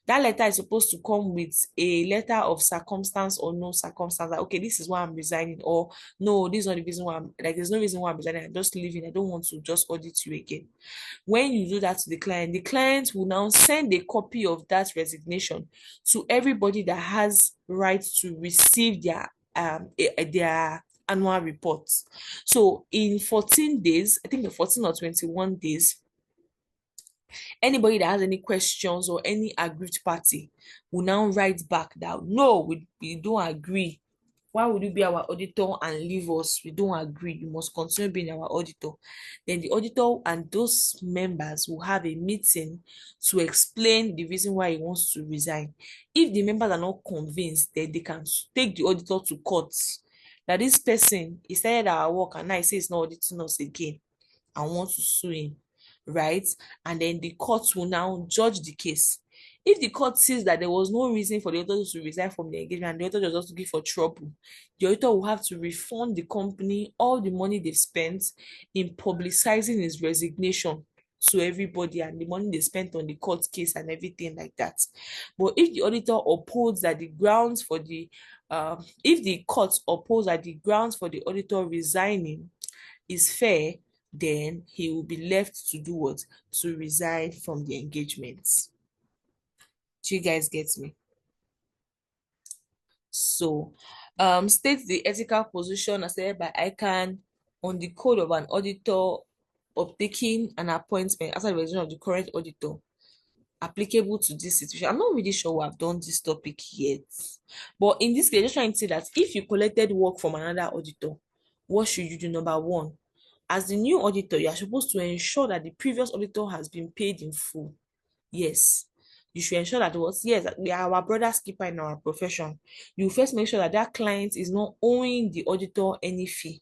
That letter is supposed to come with a letter of circumstance or no circumstance, that okay, this is why I'm resigning, or no, this is not the reason why I'm like, there's no reason why I'm resigning, I'm just leaving, I don't want to just audit you again. When you do that to the client will now send a copy of that resignation to everybody that has right to receive their annual reports. So in 14 days, I think the 14 or 21 days, Anybody that has any questions or any aggrieved party will now write back that no, we don't agree. Why would you be our auditor and leave us? We don't agree. You must continue being our auditor. Then the auditor and those members will have a meeting to explain the reason why he wants to resign. If the members are not convinced, then they can take the auditor to court. That this person, he started our work and now he says he's not auditing us again and want to sue him, right? And then the court will now judge the case. If the court sees that there was no reason for the auditor to resign from the engagement and the auditor was just looking for trouble, the auditor will have to refund the company all the money they've spent in publicizing his resignation to everybody and the money they spent on the court case and everything like that. But if the auditor upholds that the grounds for the if the court upholds that the grounds for the auditor resigning is fair, then he will be left to do what? To resign from the engagement. Do you guys get me? So, state the ethical position as stated by ICAN on the code of an auditor of taking an appointment after the resignation of the current auditor applicable to this situation. I'm not really sure we have done this topic yet, but in this case, just trying to say that if you collected work from another auditor, what should you do? Number one, as the new auditor, you are supposed to ensure that the previous auditor has been paid in full. Yes, you should ensure that yes, we are our brother's keeper in our profession. You first make sure that that client is not owing the auditor any fee.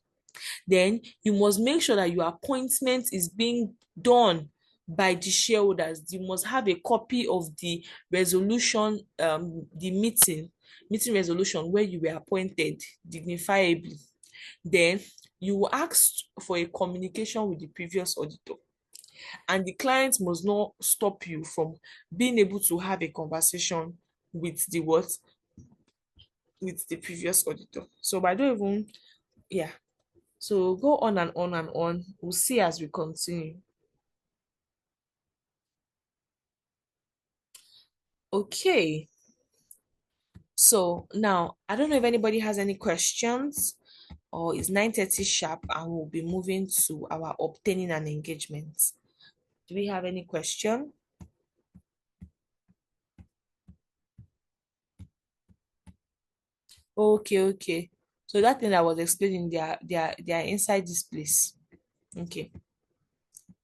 Then you must make sure that your appointment is being done by the shareholders. You must have a copy of the resolution, the meeting resolution where you were appointed dignifiably. Then you will ask for a communication with the previous auditor. And the client must not stop you from being able to have a conversation with the what? With the previous auditor. So I don't even, yeah. So go on and on and on. We'll see as we continue. Okay. So now I don't know if anybody has any questions, or it's 9:30 sharp and we'll be moving to our obtaining an engagement. Do we have any question? Okay. So that thing I was explaining, they are inside this place. Okay.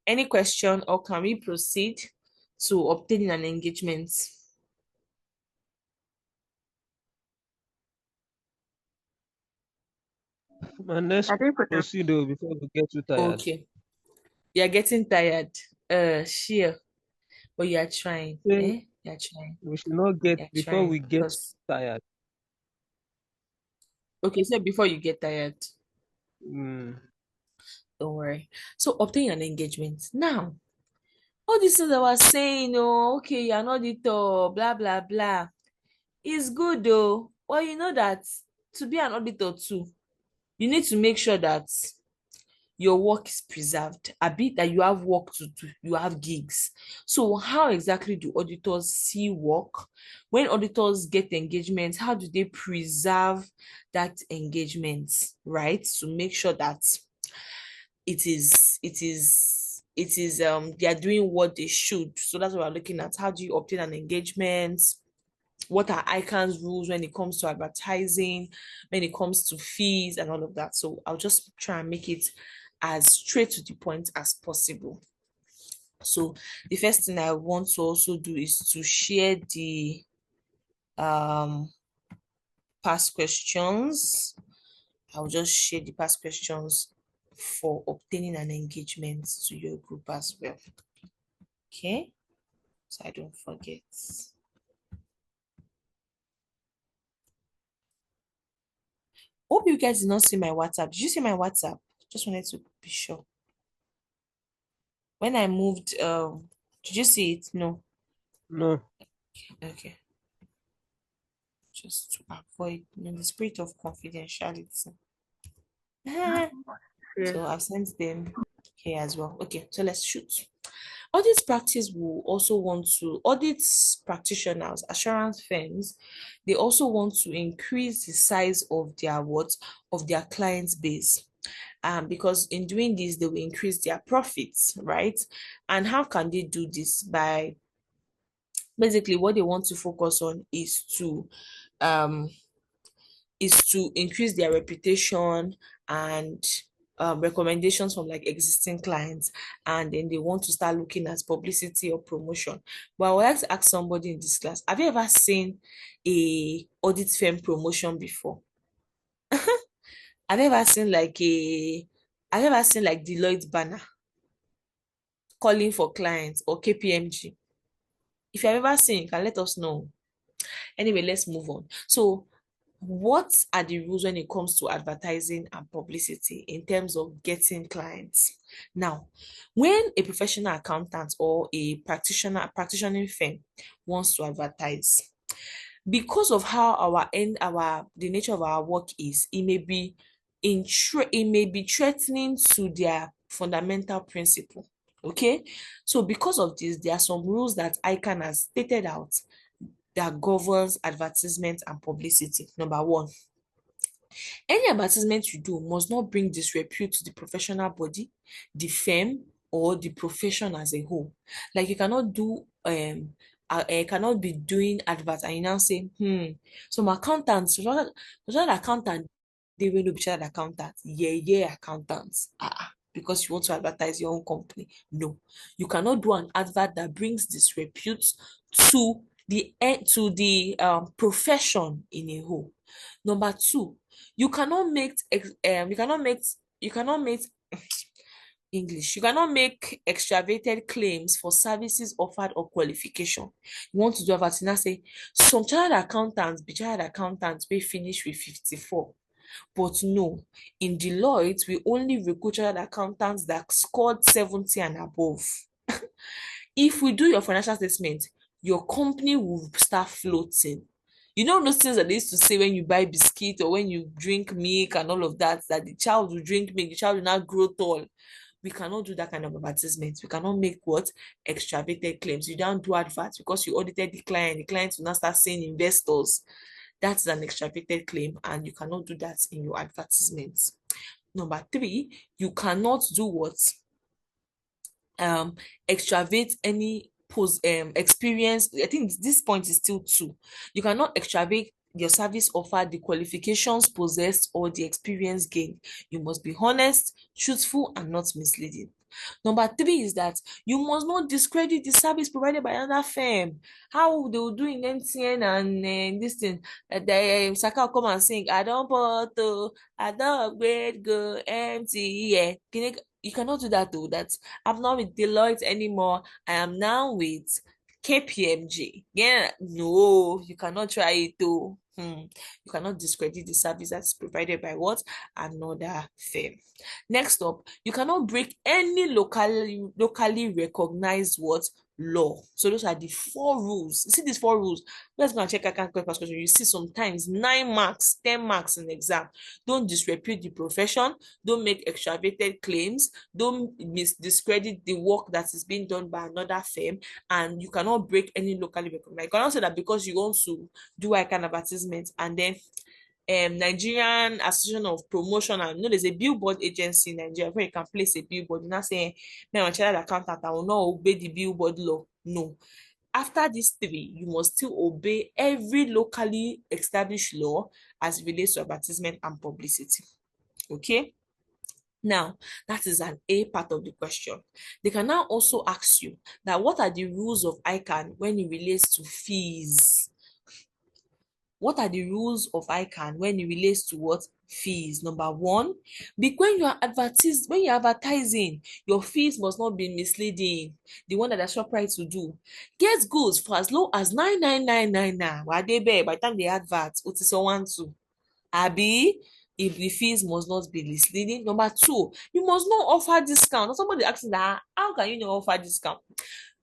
Any question, or can we proceed to obtaining an engagement? And let's I think we can. proceed though before we get too tired. Okay. You're getting tired. Sure. But you are trying. Say You're trying. we should not get You're before we trying. get Because tired. okay, so before you get tired, Mm. don't worry. So obtain an engagement. Now, all these things I was saying, oh, okay, you're not auditor, blah, blah, blah. It's good though. Well, you know that to be an auditor too, you need to make sure that your work is preserved, a bit that you have work to do, you have gigs. So how exactly do auditors see work? When auditors get engagements, how do they preserve that engagement, right? To make sure that they are doing what they should. So that's what we're looking at. How do you obtain an engagement? What are ICAN's rules when it comes to advertising, when it comes to fees and all of that? So I'll just try and make it as straight to the point as possible. So the first thing I want to also do is to share the past questions. I'll just share the past questions for obtaining an engagement to your group as well. Okay, so I don't forget. Hope you guys did not see my WhatsApp. Did you see my WhatsApp? Just wanted to be sure. When I moved, did you see it? No. No. Okay. Just to avoid the spirit of confidentiality. Yeah. So I've sent them here as well. Okay, so let's shoot. Audit practice will also want to audit practitioners, assurance firms. They also want to increase the size of their client base. because in doing this, they will increase their profits, right? And how can they do this? By basically what they want to focus on um is to increase their reputation and recommendations from like existing clients, and then they want to start looking at publicity or promotion. But I would like to ask somebody in this class, have you ever seen a audit firm promotion before? Have you ever seen like a have you ever seen like Deloitte banner calling for clients or KPMG? If you have ever seen, you can let us know. Anyway, let's move on. So what are the rules when it comes to advertising and publicity in terms of getting clients? Now, when a professional accountant or a practitioning firm wants to advertise, because of how the nature of our work is, it may be threatening to their fundamental principle. Okay, so because of this, there are some rules that ICAN has stated out that governs advertisement and publicity. Number one, any advertisement you do must not bring disrepute to the professional body, the firm, or the profession as a whole. Like you cannot do cannot be doing advert and you now say, some accountants, so that accountant, they will be chartered accountant, yeah, accountants. Because you want to advertise your own company. No, you cannot do an advert that brings disrepute to the profession in a whole. Number two, you cannot make you cannot make English. You cannot make extravagant claims for services offered or qualification. You want to do a now say some chartered accountants will finish with 54. But no, in Deloitte, we only recruit chartered accountants that scored 70 and above. If we do your financial statement, your company will start floating. You know those things that they used to say when you buy biscuit or when you drink milk and all of that, that the child will drink milk, the child will not grow tall. We cannot do that kind of advertisement. We cannot make what? Extravagant claims. You don't do adverts because you audited the client will not start saying investors. That's an extravagant claim, and you cannot do that in your advertisements. Number three, you cannot do what? Extravate any experience. I think this point is still two. You cannot extravate your service offer, the qualifications possessed, or the experience gained. You must be honest, truthful, and not misleading. Number three is that you must not discredit the service provided by another firm. How they will do in MTN and this thing. The Saka will come and sing, I don't photo, I don't upgrade, go empty. Yeah. You cannot do that though. That I'm not with Deloitte anymore. I am now with KPMG. Yeah, no, you cannot try it though. You cannot discredit the service that's provided by what? Another firm. Next up, you cannot break any locally recognized what? Law. So those are the 4 rules. You see these 4 rules. Let's go and check ICAN question. You see sometimes 9 marks, 10 marks in exam. Don't disrepute the profession. Don't make extravagant claims. Don't discredit the work that is being done by another firm. And you cannot break any locally recognized. You cannot say that because you want to do ICAN advertisement and then Nigerian Association of Promotion, and there's a billboard agency in Nigeria where you can place a billboard. You're not saying, "Man, I'm a child accountant, I will not obey the billboard law." No. After these 3, you must still obey every locally established law as it relates to advertisement and publicity. Okay? Now, that is an A part of the question. They can now also ask you that what are the rules of ICAN when it relates to fees? What are the rules of ICAN when it relates to what? Fees. Number 1, when you're advertising, your fees must not be misleading. The one that the ShopRite to do. Get goods for as low as 99999. Why they bear by the time they advert, what is one to? Abi, if the fees must not be misleading. Number 2, you must not offer discount. Somebody asking that, how can you not offer discount?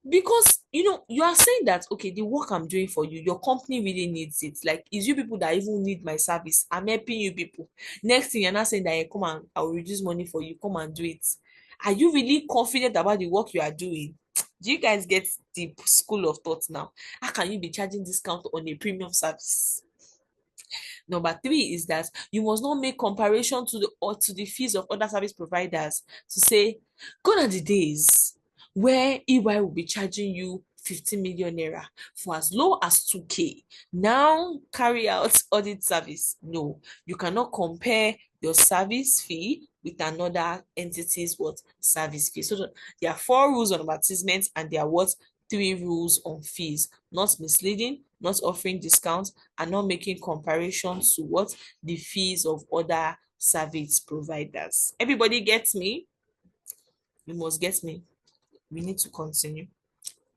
Because you are saying that, okay, the work I'm doing for you, your company really needs it. Like, it's you people that even need my service. I'm helping you people. Next thing, you're not saying that, hey, come and I'll reduce money for you, come and do it. Are you really confident about the work you are doing? Do you guys get the school of thought now? How can you be charging discount on a premium service? Number three is that you must not make comparison to the fees of other service providers to say, gone are the days where EY will be charging you 50 million naira for as low as 2K. Now carry out audit service. No, you cannot compare your service fee with another entity's what service fee. So there are 4 rules on advertisement and there are what 3 rules on fees. Not misleading, not offering discounts, and not making comparisons to what the fees of other service providers. Everybody gets me? You must get me. We need to continue.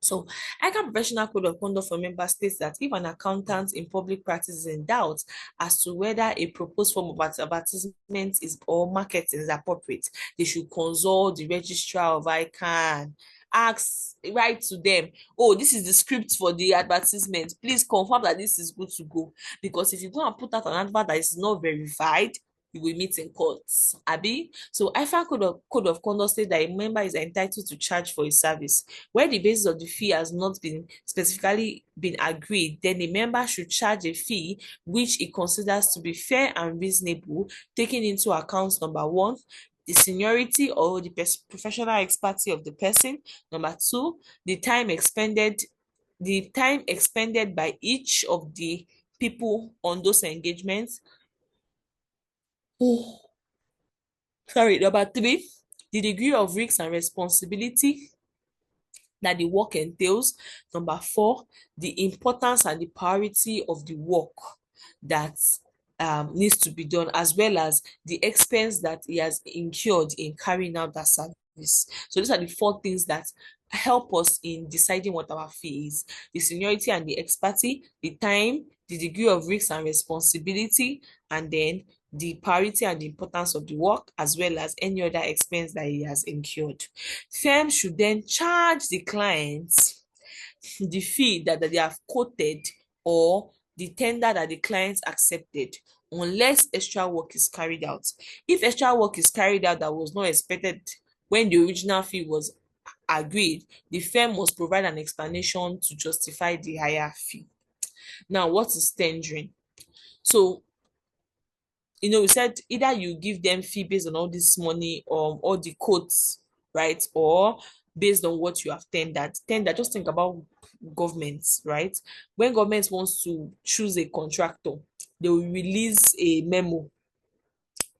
So, ICAN Professional Code of Conduct for members states that if an accountant in public practice is in doubt as to whether a proposed form of advertisement is or marketing is appropriate, they should consult the registrar of ICAN. Ask, write to them, oh, this is the script for the advertisement. Please confirm that this is good to go. Because if you go and put out an advert that is not verified, you will meet in court. Abi? So IFA code of conduct says that a member is entitled to charge for a service. Where the basis of the fee has not been specifically been agreed, then the member should charge a fee which it considers to be fair and reasonable, taking into account number one, the seniority or the professional expertise of the person. Number two, the time expended by each of the people on those engagements. Sorry, number three, the degree of risk and responsibility that the work entails. Number four, the importance and the priority of the work that needs to be done, as well as the expense that he has incurred in carrying out that service. So these are the 4 things that help us in deciding what our fee is: the seniority and the expertise, the time, the degree of risk and responsibility, and then the priority and the importance of the work, as well as any other expense that he has incurred. Firms should then charge the clients the fee that they have quoted or the tender that the clients accepted, unless extra work is carried out. If extra work is carried out that was not expected when the original fee was agreed, the firm must provide an explanation to justify the higher fee. Now, what is tendering? So, we said either you give them fee based on all this money, all the quotes, right? Or based on what you have tendered. Just think about governments, right? When government wants to choose a contractor, they will release a memo.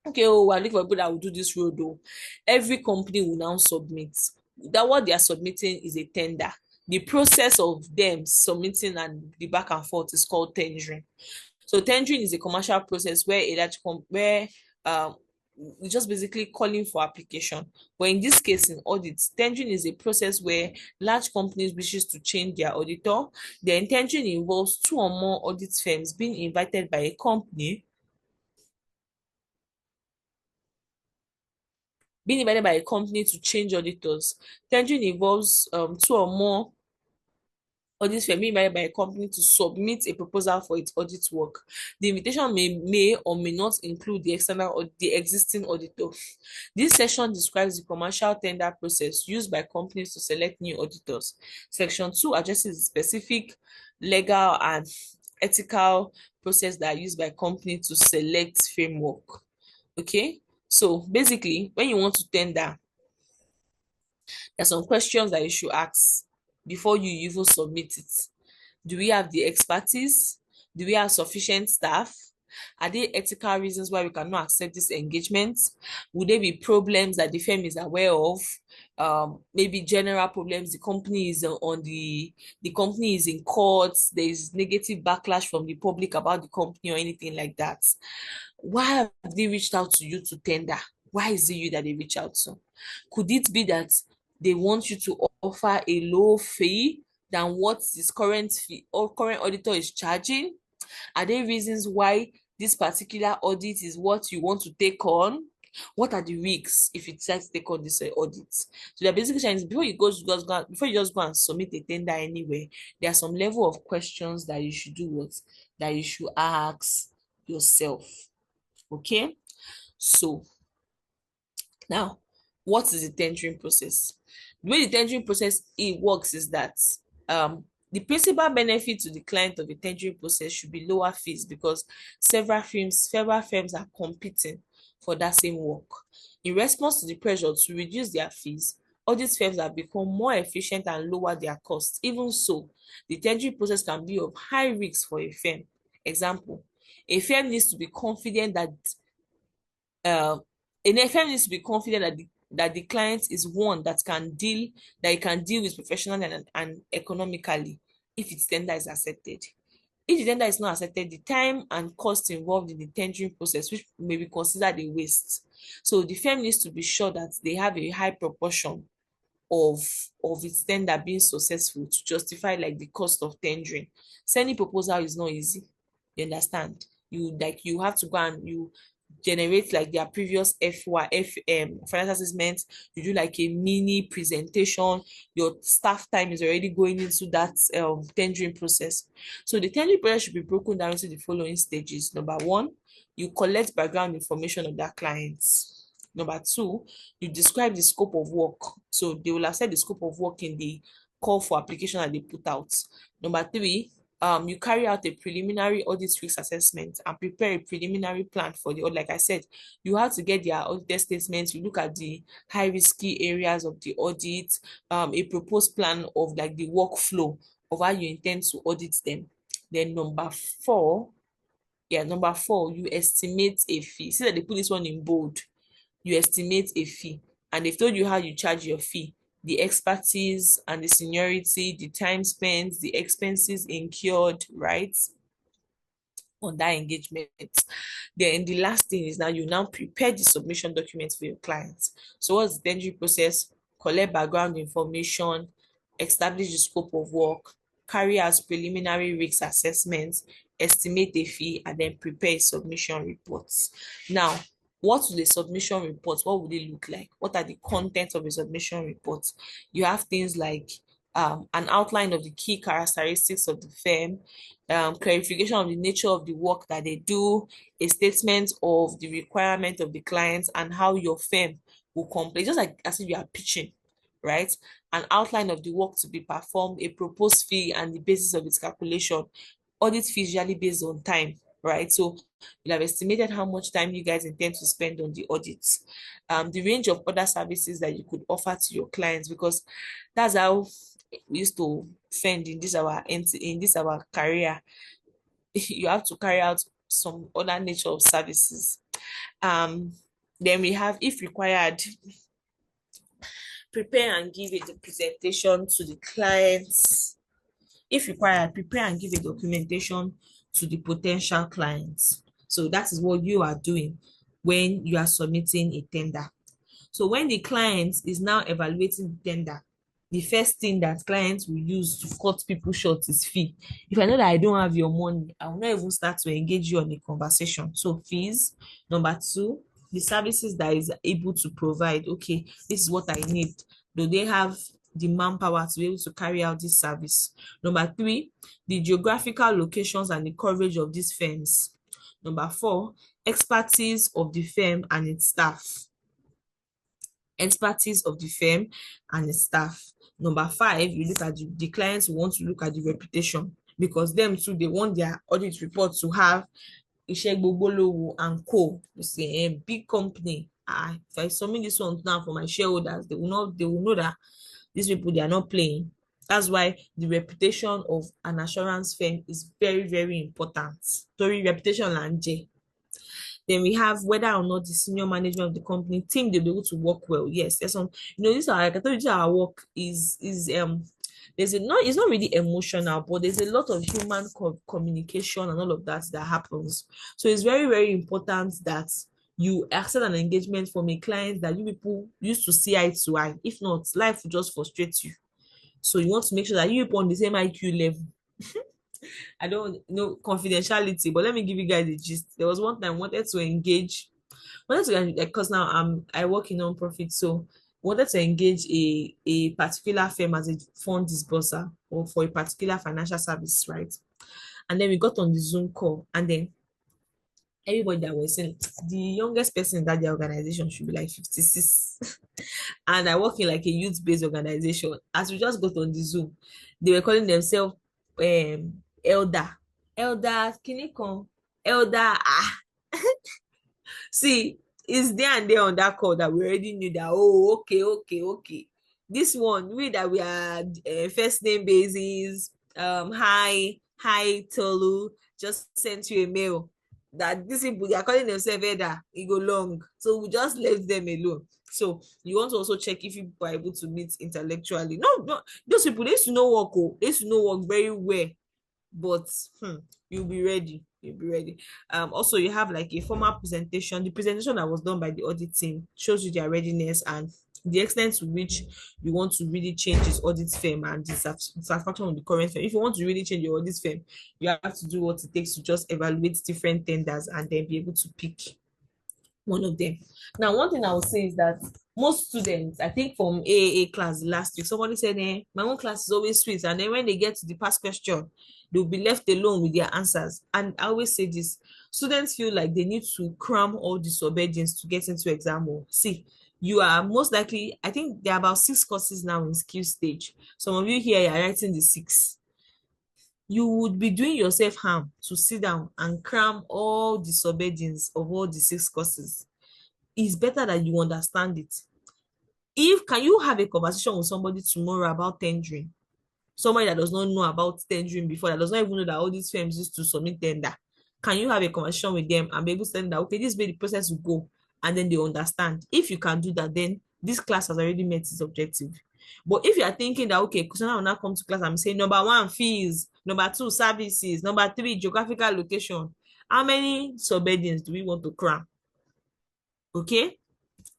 Okay, oh, we're looking for people that will do this road, though. Every company will now submit. That what they are submitting is a tender. The process of them submitting and the back and forth is called tendering. So tendering is a commercial process where we just basically calling for application. But in this case, in audits, tendering is a process where large companies wishes to change their auditor. Then tendering involves 2 or more audit firms being invited by a company to change auditors. Tendering involves 2 or more audit firm being invited by a company to submit a proposal for its audit work. The invitation may or may not include the existing auditor. This section describes the commercial tender process used by companies to select new auditors. Section 2 addresses the specific legal and ethical process that are used by companies to select framework. Okay, so basically, when you want to tender, there are some questions that you should ask before you even submit it. Do we have the expertise? Do we have sufficient staff? Are there ethical reasons why we cannot accept this engagement? Would there be problems that the firm is aware of? Maybe general problems. The company is in court. There is negative backlash from the public about the company or anything like that. Why have they reached out to you to tender? Why is it you that they reach out to? Could it be that they want you to offer a low fee than what this current fee or current auditor is charging? Are there reasons why this particular audit is what you want to take on? What are the risks if you decide to take on this audit? So they're basically saying before you just go and submit a tender anywhere, there are some level of questions that you should ask yourself. Okay, so now what is the tendering process? The way the tendering process works is that The principal benefit to the client of a tendering process should be lower fees because several firms are competing for that same work. In response to the pressure to reduce their fees, audit firms have become more efficient and lower their costs. Even so, the tendering process can be of high risk for a firm. Example, a firm needs to be confident that uh, a firm needs to be confident that the client is one that it can deal with professionally and economically if its tender is accepted. If the tender is not accepted, the time and cost involved in the tendering process, which may be considered a waste. So the firm needs to be sure that they have a high proportion of its tender being successful to justify like the cost of tendering. Sending proposal is not easy. You understand? You have to go and you generate like their previous financial assessment. You do like a mini presentation. Your staff time is already going into that tendering process. So the tendering process should be broken down into the following stages. Number one, you collect background information of that clients. Number two, you describe the scope of work. So they will have said the scope of work in the call for application that they put out. Number three, you carry out a preliminary audit risk assessment and prepare a preliminary plan for the audit. Like I said, you have to get their audit statements, you look at the high risky areas of the audit, a proposed plan of like the workflow of how you intend to audit them. Then number four, you estimate a fee. See that they put this one in bold. You estimate a fee, and they've told you how you charge your fee, the expertise and the seniority, the time spent, the expenses incurred, right, on that engagement. Then the last thing is now you now prepare the submission documents for your clients. So what's the tendering process? Collect background information, establish the scope of work, carry out preliminary risk assessments, estimate a fee, and then prepare submission reports. Now, what will the submission report? What would it look like? What are the contents of a submission report? You have things like an outline of the key characteristics of the firm, clarification of the nature of the work that they do, a statement of the requirement of the clients and how your firm will complete, just like as if you are pitching, right? An outline of the work to be performed, a proposed fee and the basis of its calculation. Audit fee is usually based on time, right? So you have estimated how much time you guys intend to spend on the audits. The range of other services that you could offer to your clients, because that's how we used to fend in this our career. You have to carry out some other nature of services. Then we have, if required, prepare and give a presentation to the clients. If required, prepare and give a documentation to the potential clients. So that is what you are doing when you are submitting a tender. So when the client is now evaluating the tender, the first thing that clients will use to cut people short is fee. If I know that I don't have your money, I will not even start to engage you on a conversation. So fees. Number two, the services that is able to provide. Okay, this is what I need. Do they have the manpower to be able to carry out this service? Number three, the geographical locations and the coverage of these firms. Number four, expertise of the firm and its staff. Expertise of the firm and its staff. Number five, you look at the clients want to look at the reputation, because them too, they want their audit report to have Isegbogbolowo and Co. You see, a big company. If I submit this one now for my shareholders, they will know that these people, they are not playing. That's why the reputation of an assurance firm is very, very important. Sorry, reputation and J. Then we have whether or not the senior management of the company team, they'll be able to work well. Yes, there's some, this are, like I told you, our work is there's it's not really emotional, but there's a lot of human communication and all of that happens. So it's very, very important that you accept an engagement from a client that you people used to see eye to eye. If not, life will just frustrate you. So you want to make sure that you people on the same IQ level. I don't know confidentiality, but let me give you guys a gist. There was one time I wanted to engage, because now I work in non-profit, so wanted to engage a particular firm as a fund disburser or for a particular financial service, right? And then we got on the Zoom call, and then everybody that was in, the youngest person in that their organization should be like 56. And I work in like a youth-based organization. As we just got on the Zoom, they were calling themselves elder kinikan, elder see, it's there and there on that call that we already knew that, oh, okay. This one, we that we are first name basis, hi, Tolu, just sent you a mail that these people, they are calling themselves Eda, it go long. So we just left them alone. So you want to also check if you are able to meet intellectually. No, those people, they used to know work, they used to know work very well, but you'll be ready. You'll be ready. Also, you have like a formal presentation. The presentation that was done by the audit team shows you their readiness and the extent to which you want to really change this audit firm and the satisfaction of the current firm. If you want to really change your audit firm, you have to do what it takes to just evaluate different tenders and then be able to pick one of them. Now, one thing I will say is that most students, I think from AAA class last week, somebody said, my own class is always sweet. And then when they get to the past question, they'll be left alone with their answers. And I always say this, students feel like they need to cram all the subheadings to get into exam hall. See, you are most likely, I think there are about 6 courses now in skill stage. Some of you here are writing the 6. You would be doing yourself harm to sit down and cram all the subheadings of all the 6 courses. It's better that you understand it. Can you have a conversation with somebody tomorrow about tendering? Somebody that does not know about tendering before, that does not even know that all these firms used to submit tender. Can you have a conversation with them and be able to tell them that, okay, this way the process will go, and then they understand? If you can do that, then this class has already met its objective. But if you are thinking that, okay, because now will not come to class, I'm saying number 1, fees, number 2, services, number 3, geographical location, how many subheadings do we want to cram? Okay,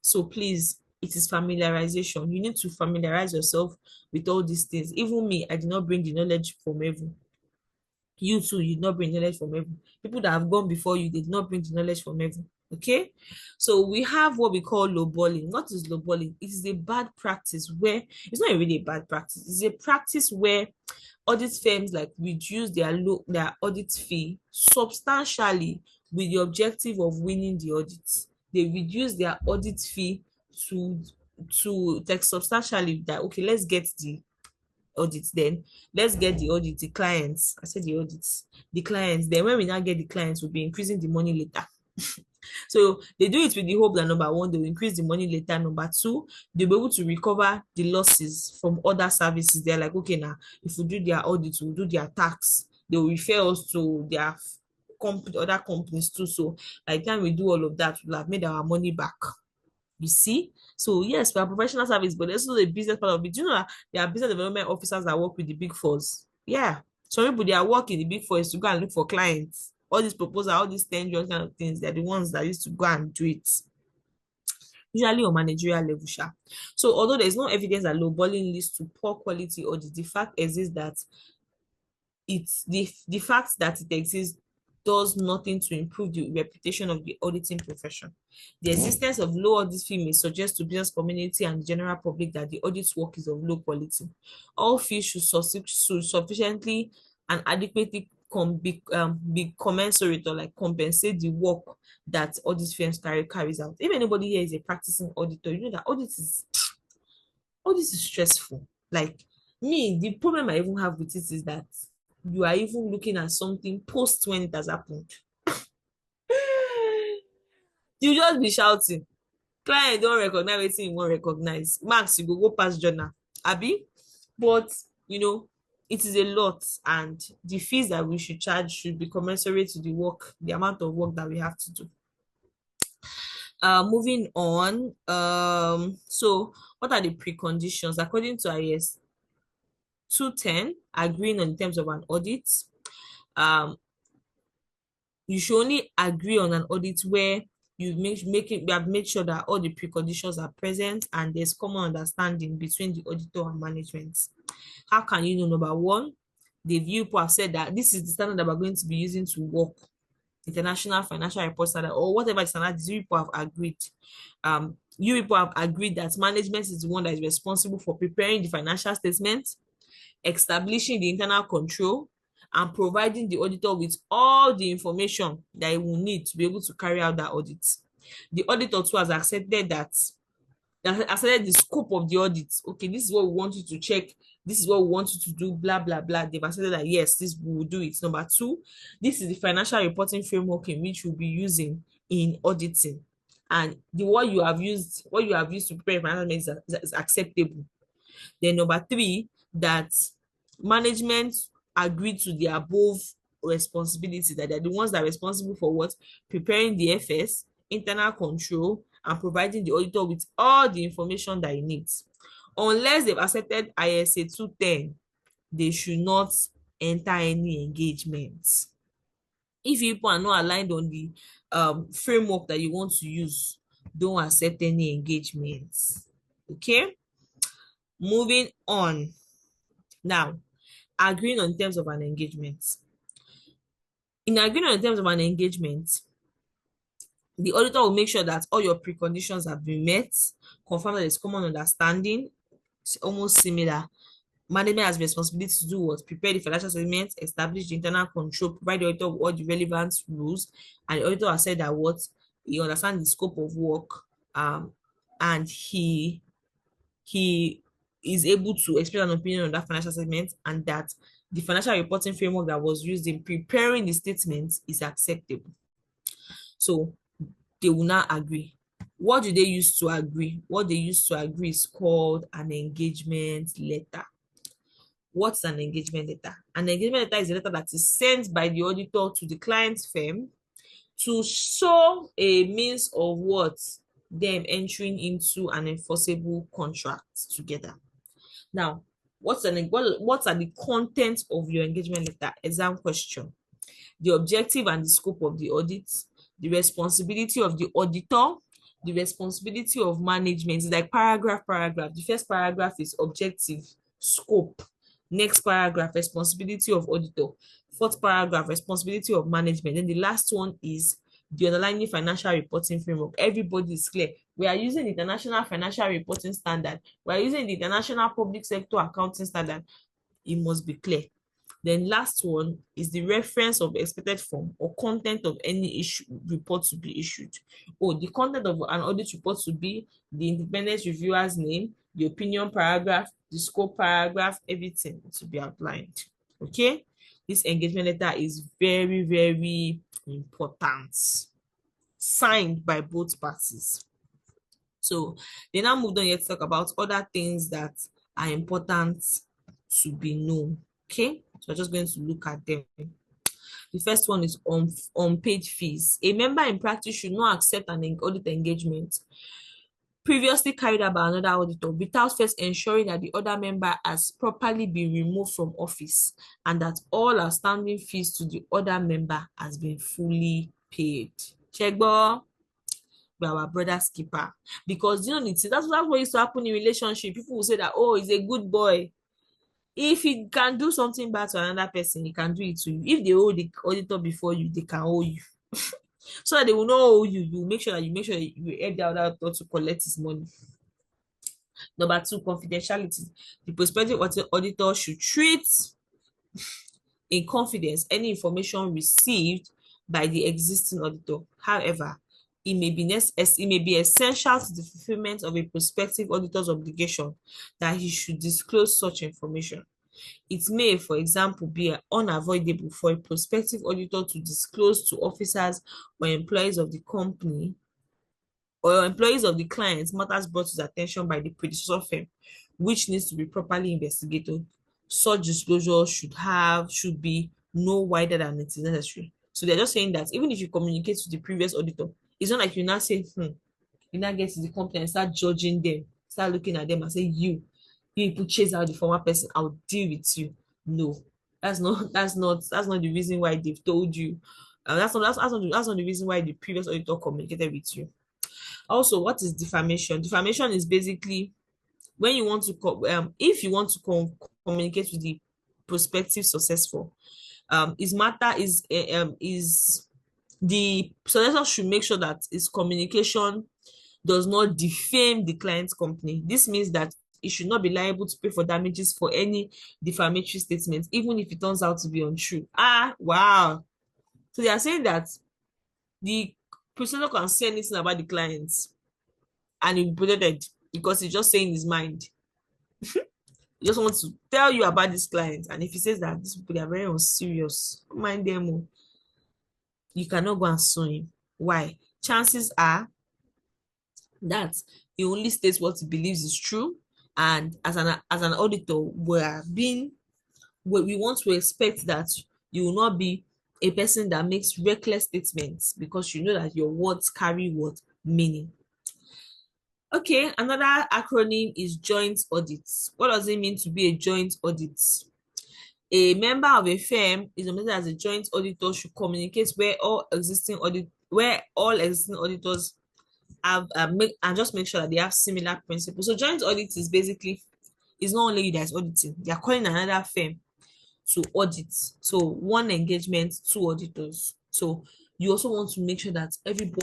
so please, it is familiarization. You need to familiarize yourself with all these things. Even me, I did not bring the knowledge from heaven. You too, you did not bring knowledge from heaven. People that have gone before you did not bring the knowledge from heaven. Okay, so we have what we call lowballing. What is lowballing? It is a bad practice where it's not really a bad practice. It's a practice where audit firms like reduce their audit fee substantially with the objective of winning the audit. They reduce their audit fee to like substantially that, okay, let's get the audit, then let's get the audit, the clients. I said the audits, the clients. Then when we now get the clients, we'll be increasing the money later. So they do it with the hope that number 1, they will increase the money later. Number 2, they'll be able to recover the losses from other services. They're like, okay, now if we do their audit, we'll do their tax. They will refer us to their other companies too. So by the time we do all of that, we'll have made our money back. You see? So yes, we are professional service, but there's also the business part of it. Do you know that there are business development officers that work with the big fours? Yeah. Some people, they are working the big four is to go and look for clients. All these proposals, all these tender kind of things, they're the ones that used to go and do it. Usually on managerial level. So although there's no evidence that lowballing leads to poor quality audit, the fact exists that it's the fact that it exists does nothing to improve the reputation of the auditing profession. The existence of low audit fee may suggest to business community and the general public that the audit work is of low quality. All fees should sufficiently and adequately be commensurate or like compensate the work that audit firms carries out. If anybody here is a practicing auditor, you know that audit is stressful. Like me, the problem I even have with it is that you are even looking at something post when it has happened. You just be shouting. Client don't recognize wetin you wan recognize. Max, you go past journal. Abi? But, it is a lot, and the fees that we should charge should be commensurate to the work, the amount of work that we have to do. Moving on. So what are the preconditions? According to IS 210, agreeing on terms of an audit, you should only agree on an audit where you have made sure that all the preconditions are present and there's common understanding between the auditor and management. How can you know? Number 1, the people have said that this is the standard that we're going to be using to work. International Financial Report Standard, or whatever standard is, you people have agreed. You people have agreed that management is the one that is responsible for preparing the financial statement, establishing the internal control, and providing the auditor with all the information that he will need to be able to carry out that audit. The auditor too has accepted that asserted the scope of the audit. Okay, this is what we want you to check. This is what we want you to do, blah, blah, blah. They've asserted that, yes, this we will do it. Number two, this is the financial reporting framework in which we'll be using in auditing. And what you have used to prepare financial statements is acceptable. Then number three, that management agreed to the above responsibility, that they're the ones that are responsible for what? Preparing the FS, internal control, and providing the auditor with all the information that he needs. Unless they've accepted ISA 210, they should not enter any engagement. If people are not aligned on the framework that you want to use, don't accept any engagements. Okay, moving on. Now, agreeing on terms of an engagement. In agreeing on terms of an engagement, the auditor will make sure that all your preconditions have been met, confirm that there's common understanding. It's almost similar. Management has responsibility to do what? Prepare the financial statement, establish the internal control, provide the auditor with all the relevant rules, and the auditor has said that what? He understands the scope of work, and he is able to express an opinion on that financial statement, and that the financial reporting framework that was used in preparing the statement is acceptable. So they will not agree. What do they use to agree? What they use to agree is called an engagement letter. What's an engagement letter? An engagement letter is a letter that is sent by the auditor to the client's firm to show a means of what? Them entering into an enforceable contract together. Now, what are the contents of your engagement letter? Exam question. The objective and the scope of the audit, the responsibility of the auditor, the responsibility of management. It's like paragraph. The first paragraph is objective, scope. Next paragraph, responsibility of auditor. Fourth paragraph, responsibility of management. Then the last one is the underlying financial reporting framework. Everybody is clear. We are using the International Financial Reporting Standard. We are using the International Public Sector Accounting Standard. It must be clear. Then last one is the reference of expected form or content of any issue report to be issued. Oh, the content of an audit report to be the independent reviewer's name, the opinion paragraph, the scope paragraph, everything to be outlined. Okay, this engagement letter is very, very important. Signed by both parties. So they now moved on here to talk about other things that are important to be known. Okay, so we're just going to look at them. The first one is unpaid fees. A member in practice should not accept an audit engagement previously carried out by another auditor without first ensuring that the other member has properly been removed from office and that all outstanding fees to the other member has been fully paid. Check boy. By our brother's keeper, because you know that's what used to happen in relationship. People will say that, oh, he's a good boy. If he can do something bad to another person, he can do it to you. If they owe the auditor before you, they can owe you. So that they will not owe you, you make sure that you help the other auditor to collect his money. Number two, confidentiality. The prospective auditor should treat in confidence any information received by the existing auditor. However, it may be essential to the fulfillment of a prospective auditor's obligation that he should disclose such information. It may, for example, be unavoidable for a prospective auditor to disclose to officers or employees of the company or employees of the client matters brought to his attention by the predecessor firm, which needs to be properly investigated. Such disclosure should be no wider than it is necessary. So they're just saying that even if you communicate to the previous auditor, it's not like you now say, you now get to the company and start judging them, start looking at them and say, you people chase out the former person, I'll deal with you. No, that's not the reason why they've told you. That's not the reason why the previous auditor communicated with you. Also, what is defamation? Defamation is basically when you want to if you want to communicate with the prospective successful, is the successor should make sure that its communication does not defame the client's company. This means that it should not be liable to pay for damages for any defamatory statement, even if it turns out to be untrue. Wow. So they are saying that the prisoner can say anything about the clients and it will be protected. because he's just saying his mind. He just wants to tell you about this client. And if he says that these people, they are very unserious, mind them. You cannot go and sue him. Why? Chances are that he only states what he believes is true. And as an auditor, we want to expect that you will not be a person that makes reckless statements, because you know that your words carry what meaning. Okay, another acronym is joint audit. What does it mean to be a joint audit? A member of a firm is nominated as a joint auditor should communicate where all existing auditors have and just make sure that they have similar principles. So joint audit is basically, it's not only you that's auditing, they are calling another firm to audit. So one engagement, two auditors. So you also want to make sure that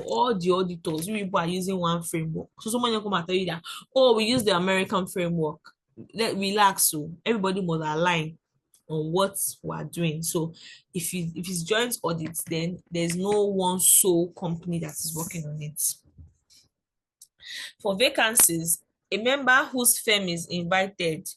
all the auditors, you people are using one framework. So someone will come and tell you that, oh, we use the American framework. Relax, so everybody must align on what we're doing. So if it's joint audit, then there's no one sole company that is working on it. For vacancies, a member whose firm is invited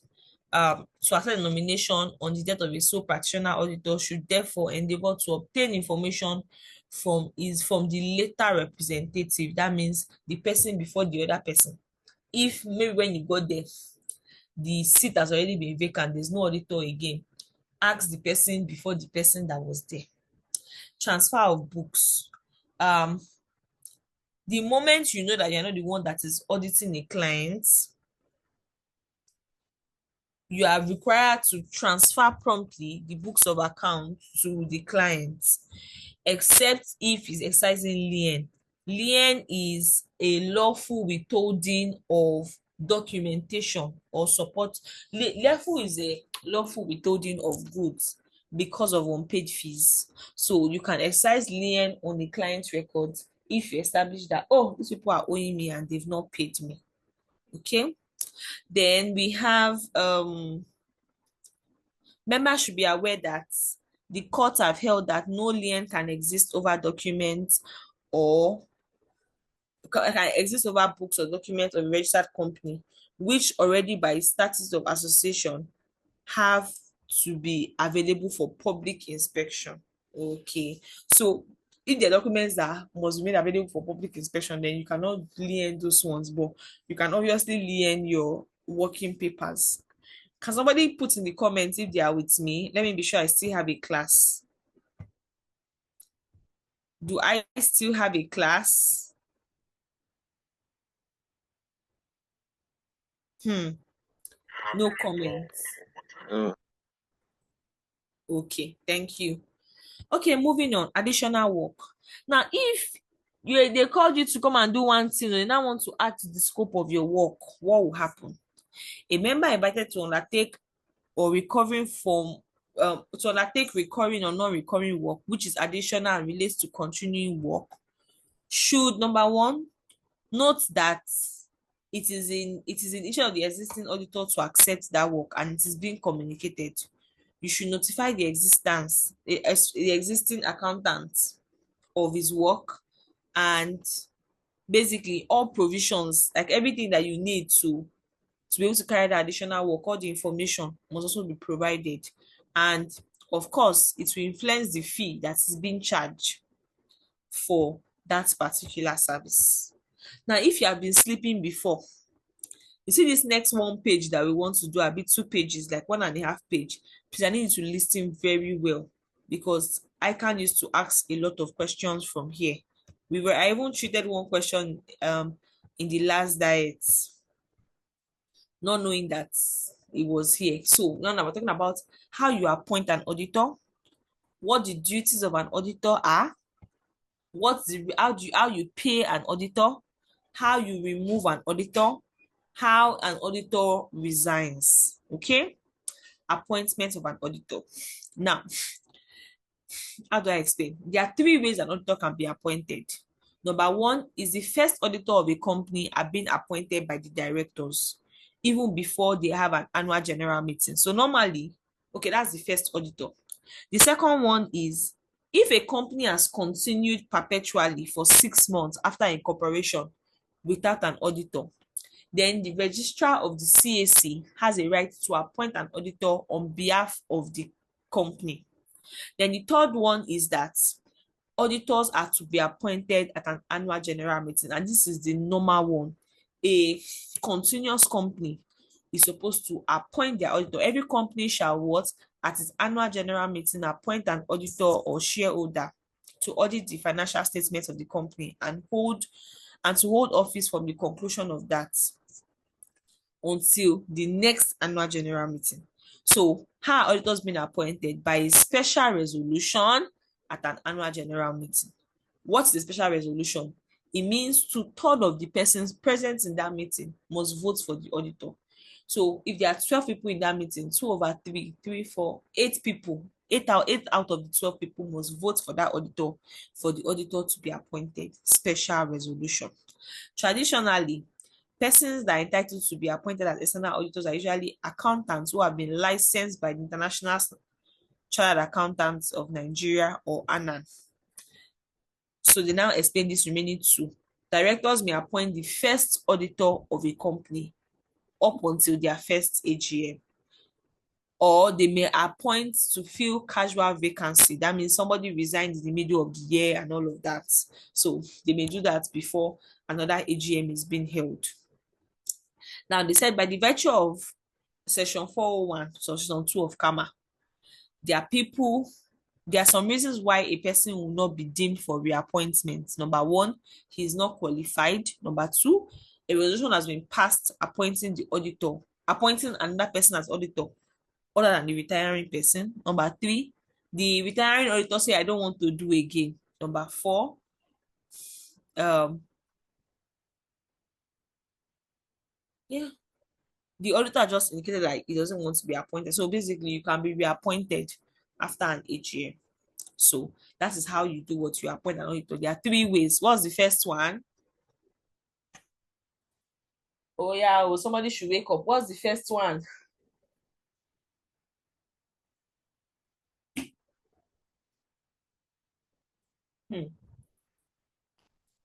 to accept the nomination on the death of a sole practitioner auditor should therefore endeavor to obtain information from the later representative. That means the person before the other person. If maybe when you got there, the seat has already been vacant, there's no auditor again, ask the person before the person that was there. Transfer of books. The moment you know that you're not the one that is auditing a client, you are required to transfer promptly the books of account to the client, except if he's exercising lien. Lien is a lawful withholding of documentation or support. Lawful is a lawful withholding of goods because of unpaid fees. So you can exercise lien on the client's record if you establish that, oh, these people are owing me and they've not paid me. Okay. Then we have members should be aware that the courts have held that no lien can exist over documents or can exist over books or documents of a registered company, which already by status of association have to be available for public inspection. Okay, so if the documents that must be made available for public inspection, then you cannot lien those ones, but you can obviously lien your working papers. Can somebody put in the comments if they are with me? Let me be sure I still have a class. Do I still have a class? No comments. Okay, thank you. Okay, moving on. Additional work. Now, if they called you to come and do one thing, they now want to add to the scope of your work, what will happen? A member invited to undertake or recovering from to undertake recurring or non-recurring work, which is additional and relates to continuing work, should, number one, note that it is in each of the existing auditor to accept that work and it is being communicated. You should notify the existing accountant of his work, and basically all provisions, like everything that you need to be able to carry the additional work, all the information must also be provided. And of course, it will influence the fee that is being charged for that particular service. Now, if you have been sleeping before, you see this next one page that we want to do, a bit 2 pages, like 1.5 page. Please, I need you to listen very well, because ICAN used to ask a lot of questions from here. I even treated one question in the last diet, not knowing that it was here. So now we're talking about how you appoint an auditor, what the duties of an auditor are, how you pay an auditor, how you remove an auditor, how an auditor resigns. Okay, appointment of an auditor. Now, how do I explain? There are 3 ways an auditor can be appointed. Number 1 is the first auditor of a company are being appointed by the directors even before they have an annual general meeting. So normally, okay, that's the first auditor. The second one is if a company has continued perpetually for 6 months after incorporation without an auditor, Then the registrar of the CAC has a right to appoint an auditor on behalf of the company. Then the third one is that auditors are to be appointed at an annual general meeting, and this is the normal one. A continuous company is supposed to appoint their auditor. Every company shall what? At its annual general meeting, appoint an auditor or shareholder to audit the financial statements of the company and to hold office from the conclusion of that until the next annual general meeting. So, how are auditors being appointed? By a special resolution at an annual general meeting. What's the special resolution? It means 2/3 of the persons present in that meeting must vote for the auditor. So if there are 12 people in that meeting, 2/3, 3, 4, 8 people, 8 out of the 12 people must vote for that auditor for the auditor to be appointed. Special resolution. Traditionally, persons that are entitled to be appointed as external auditors are usually accountants who have been licensed by the International Chartered Accountants of Nigeria or ANAN. So they now explain this remaining two. Directors may appoint the first auditor of a company up until their first AGM. Or they may appoint to fill casual vacancy. That means somebody resigned in the middle of the year and all of that. So they may do that before another AGM is being held. Now, they said by the virtue of Section 401, Section 2 of CAMA, there are some reasons why a person will not be deemed for reappointment. Number one, he is not qualified. Number two, a resolution has been passed appointing another person as auditor other than the retiring person. Number three, the retiring auditor say, I don't want to do again. Number four, the auditor just indicated like he doesn't want to be appointed. So basically, you can be reappointed after an AGM. So that is how you do what you appoint an auditor. There are 3 ways. What's the first one? Oh yeah, well, somebody should wake up. What's the first one?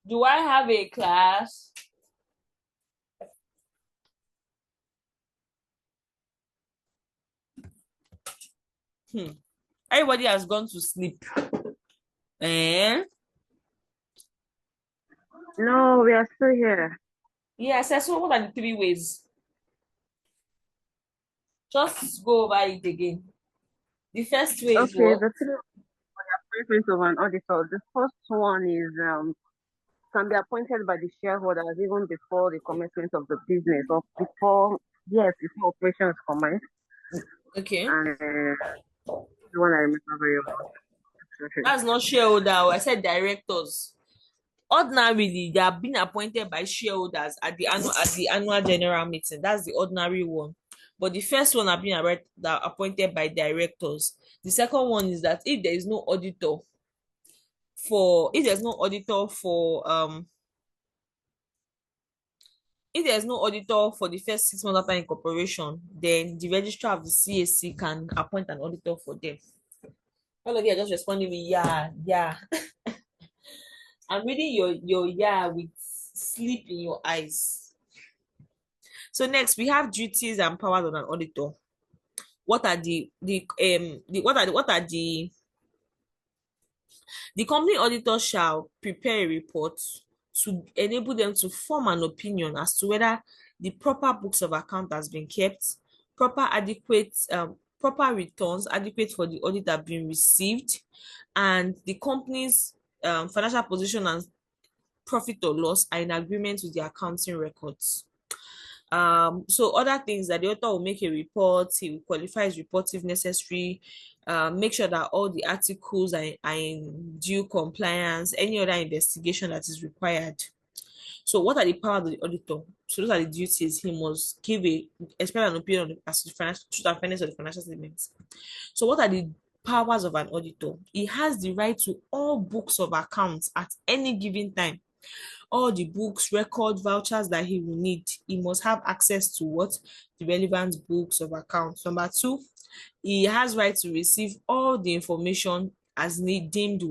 Do I have a class? Everybody has gone to sleep. Eh? No, we are still here. Yes, so what are the 3 ways? Just go over it again. The first way is what? The three appointment of an auditor. The first one is can be appointed by the shareholders even before the commencement of the business or before operations commence. Okay. And the one I remember very well. That's not shareholder. I said directors. Ordinarily, they are being appointed by shareholders at the annual general meeting. That's the ordinary one. But the first one are being appointed by directors. The second one is that if there's no auditor for the 1st 6 months after incorporation, then the registrar of the CAC can appoint an auditor for them. All of you are just responding with yeah. I'm reading your yeah with sleep in your eyes. So next we have duties and powers of an auditor. What are the company auditor shall prepare a report to enable them to form an opinion as to whether the proper books of account has been kept, proper returns adequate for the audit have been received, and the company's financial position and profit or loss are in agreement with the accounting records. So other things that the author will make a report, he will qualify his report if necessary, make sure that all the articles are in due compliance, any other investigation that is required. So what are the powers of the auditor? So those are the duties. He must express an opinion as to the truth and fairness of the financial statements. So what are the powers of an auditor? He has the right to all books of accounts at any given time. All the books, record, vouchers that he will need. He must have access to the relevant books of accounts. Number 2, he has right to receive all the information as deemed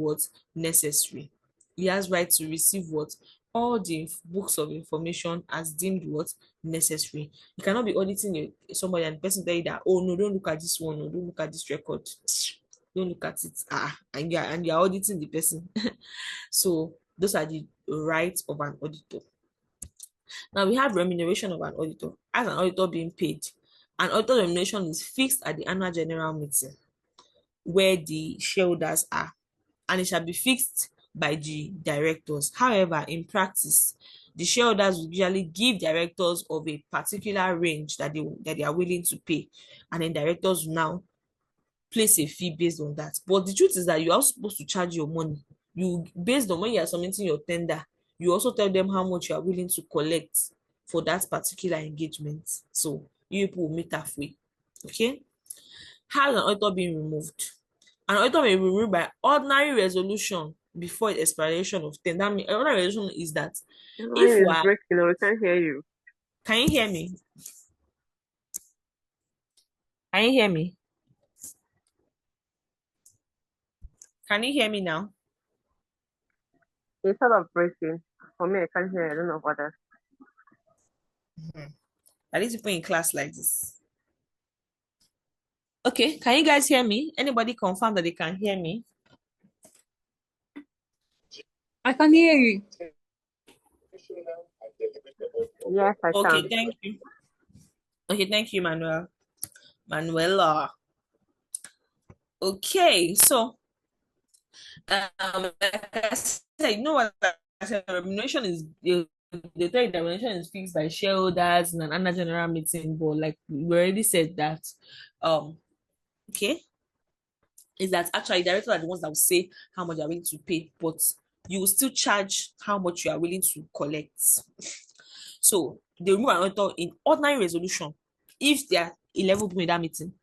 necessary. He has right to receive all the books of information as deemed what necessary. You cannot be auditing somebody and the person tell you that, oh no, don't look at this one, or don't look at this record, don't look at it, and you're auditing the person. So those are the rights of an auditor. Now we have remuneration of an auditor. As an auditor being paid, an auditor remuneration is fixed at the annual general meeting where the shareholders are, and it shall be fixed by the directors. However, in practice, the shareholders will usually give directors of a particular range that they are willing to pay, and then directors will now place a fee based on that. But the truth is that you are supposed to charge your money. You, based on when you are submitting your tender, you also tell them how much you are willing to collect for that particular engagement. So you people will meet halfway. Okay. How is an auditor being removed? An auditor may be removed by ordinary resolution before the expiration of term. That means ordinary resolution is that Your if line we is are, breaking, we can't hear you. can you hear me? Can you hear me? Can you hear me now? Instead of breaking, for me, I can't hear. I don't know what that. At least people in class like this. Okay, can you guys hear me? Anybody confirm that they can hear me? I can hear you. Yes, I Okay, can. thank you. Okay, thank you, Manuel. Manuela. Okay, so like I said, you know what I said, remuneration is the tell you that remuneration is fixed by shareholders in an annual general meeting, but like we already said that okay, is that actually directors are the ones that will say how much they're willing to pay, but you will still charge how much you are willing to collect. So they remove an auditor in ordinary resolution. If there are 11 people in that meeting,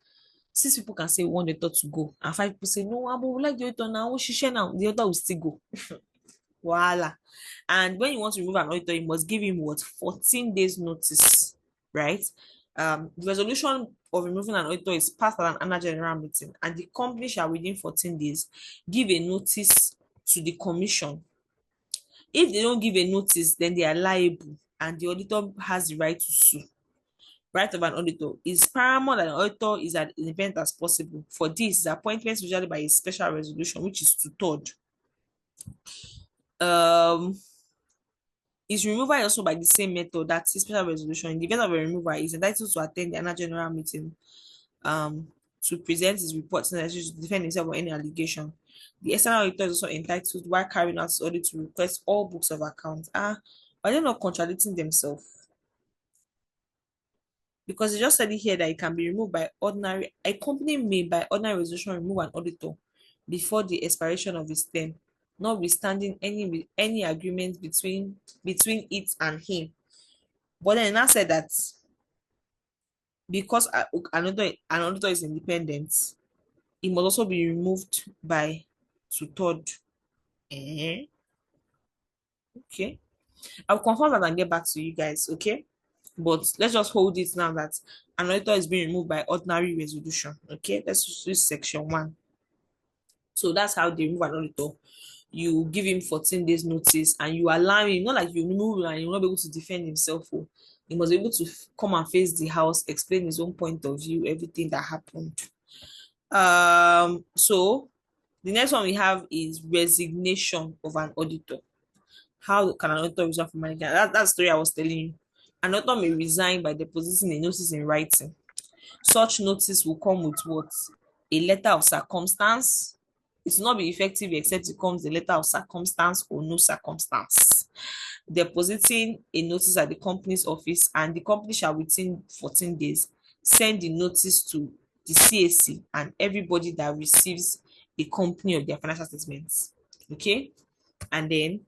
6 people can say one auditor to go, and 5 people say no, I would like the auditor now. We should share now. The auditor will still go. Voila. And when you want to remove an auditor, you must give him what 14 days notice, right? The resolution of removing an auditor is passed at an annual general meeting, and the company shall within 14 days give a notice to the commission. If they don't give a notice, then they are liable, and the auditor has the right to sue. Right of an auditor is paramount that an auditor is as independent as possible. For this, the appointment usually by a special resolution, which is two-third. His removal is also by the same method, that special resolution. In the event of a removal, he is entitled to attend the annual general meeting to present his reports necessary to defend himself on any allegation. The external auditor is also entitled, while carrying out his audit, to request all books of accounts. Are they not contradicting themselves? Because they just said it here that it can be removed by ordinary, a company may by ordinary resolution remove an auditor before the expiration of his term, notwithstanding any agreement between it and him. But then I said that because an auditor is independent, it must also be removed by two-third. Okay. I'll confirm that and get back to you guys, okay? But let's just hold it now that an auditor is being removed by ordinary resolution. Okay, let's use section 1. So that's how they remove an auditor. You give him 14 days notice and you allow him, not like you remove him and he will not be able to defend himself. He must be able to come and face the house, explain his own point of view, everything that happened. So the next one we have is resignation of an auditor. How can an auditor resign from management? That's the story I was telling you. An auditor may resign by depositing a notice in writing. Such notice will come with what? A letter of circumstance. It will not be effective except it comes a letter of circumstance or no circumstance. Depositing a notice at the company's office, and the company shall within 14 days send the notice to the CAC and everybody that receives a company of their financial statements. Okay, and then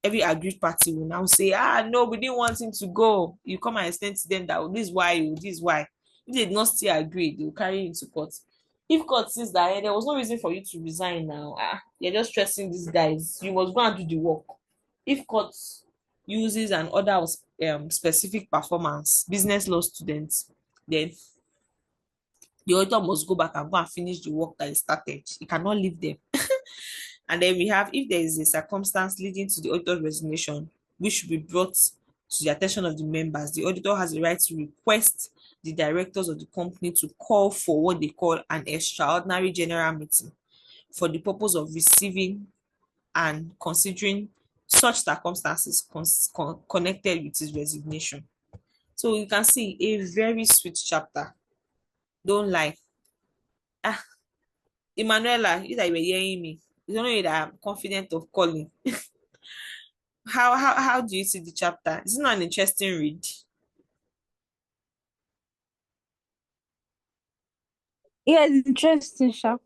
every aggrieved party will now say, no, we didn't want him to go. You come and explain to them that this is why, this is why. If they did not still agree, they will carry you to court. If court sees that there was no reason for you to resign now, you're just stressing these guys, you must go and do the work. If court uses an order of specific performance, business law students, then the auditor must go back and finish the work that he started. He cannot leave them. And then we have, if there is a circumstance leading to the auditor's resignation, which should be brought to the attention of the members, the auditor has the right to request the directors of the company to call for what they call an extraordinary general meeting for the purpose of receiving and considering such circumstances connected with his resignation. So you can see a very sweet chapter. Don't lie. Ah, Emanuela, you that you were hearing me, you don't know that I'm confident of calling. How do you see the chapter? Is it not an interesting read? Yeah, it's interesting, Sha.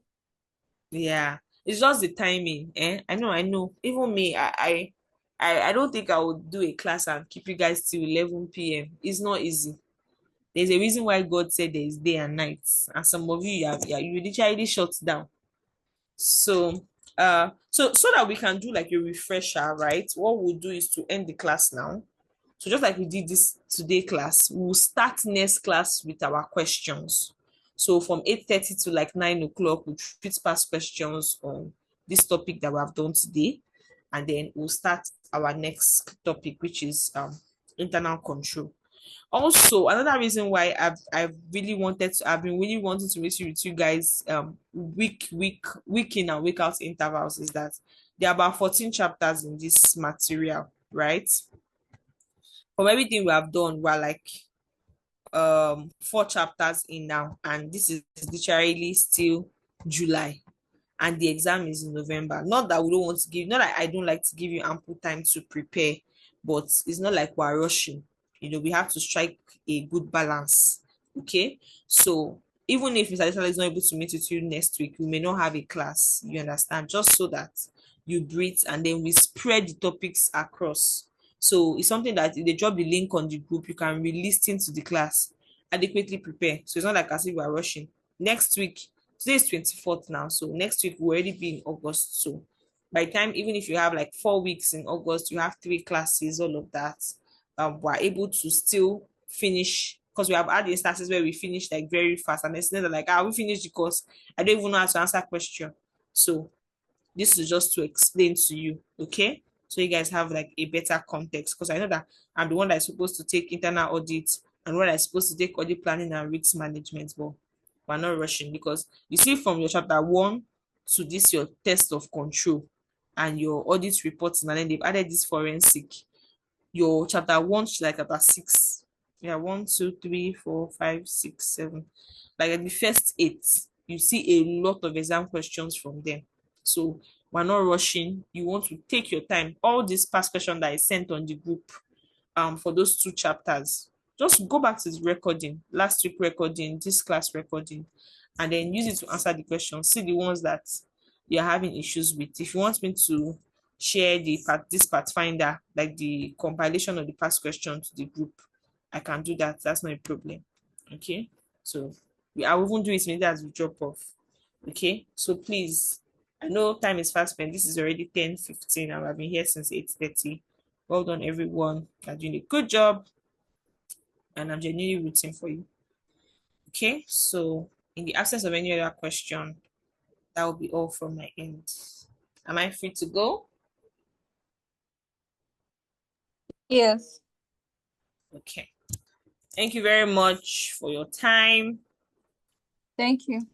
Yeah, it's just the timing. I know. Even me, I don't think I would do a class and keep you guys till 11 p.m. It's not easy. There's a reason why God said there is day and night, and some of you, you literally shut down. So that we can do like a refresher, right? What we'll do is to end the class now. So just like we did this today class, we'll start next class with our questions. So from 8:30 to like 9 o'clock, we'll treat past questions on this topic that we have done today. And then we'll start our next topic, which is internal control. Also, another reason why I've been really wanting to meet with you guys week in and week out intervals is that there are about 14 chapters in this material, right? From everything we have done, we're like 4 chapters in now, and this is literally still July, and the exam is in November. Not that we don't want to give, not that I don't like to give you ample time to prepare, but it's not like we're rushing. We have to strike a good balance. Okay. So even if Mr. Adesala is not able to meet with you next week, we may not have a class, you understand, just so that you breathe and then we spread the topics across. So it's something that if they drop the link on the group, you can re-listen to the class, adequately prepare. So it's not like as if we're rushing. Next week, today is 24th now, so next week will already be in August. So by the time, even if you have like 4 weeks in August, you have 3 classes, all of that, we're able to still finish, because we have had instances where we finish like very fast, and it's not like, we finished the course, I don't even know how to answer question. So this is just to explain to you, okay? So you guys have like a better context, because I know that I'm the one that's supposed to take internal audit and what I'm supposed to take audit planning and risk management, but we're not rushing, because you see from your chapter 1 to this your test of control and your audit reporting, and then they've added this forensic, your chapter 1 to like chapter 6. Yeah, 1, 2, 3, 4, 5, 6, 7. Like the first 8, you see a lot of exam questions from them. So we're not rushing. You want to take your time. All this past question that I sent on the group for those 2 chapters, just go back to the recording, last week recording, this class recording, and then use it to answer the questions. See the ones that you're having issues with. If you want me to share this pathfinder, like the compilation of the past question to the group, I can do that. That's not a problem. Okay. So I will even do it maybe as we drop off. Okay. So please, I know time is fast spent. This is already 10:15 and I've been here since 8:30. Well done, everyone. You're doing a good job, and I'm genuinely rooting for you. Okay. So in the absence of any other question, that will be all from my end. Am I free to go? Yes. Okay. Thank you very much for your time. Thank you.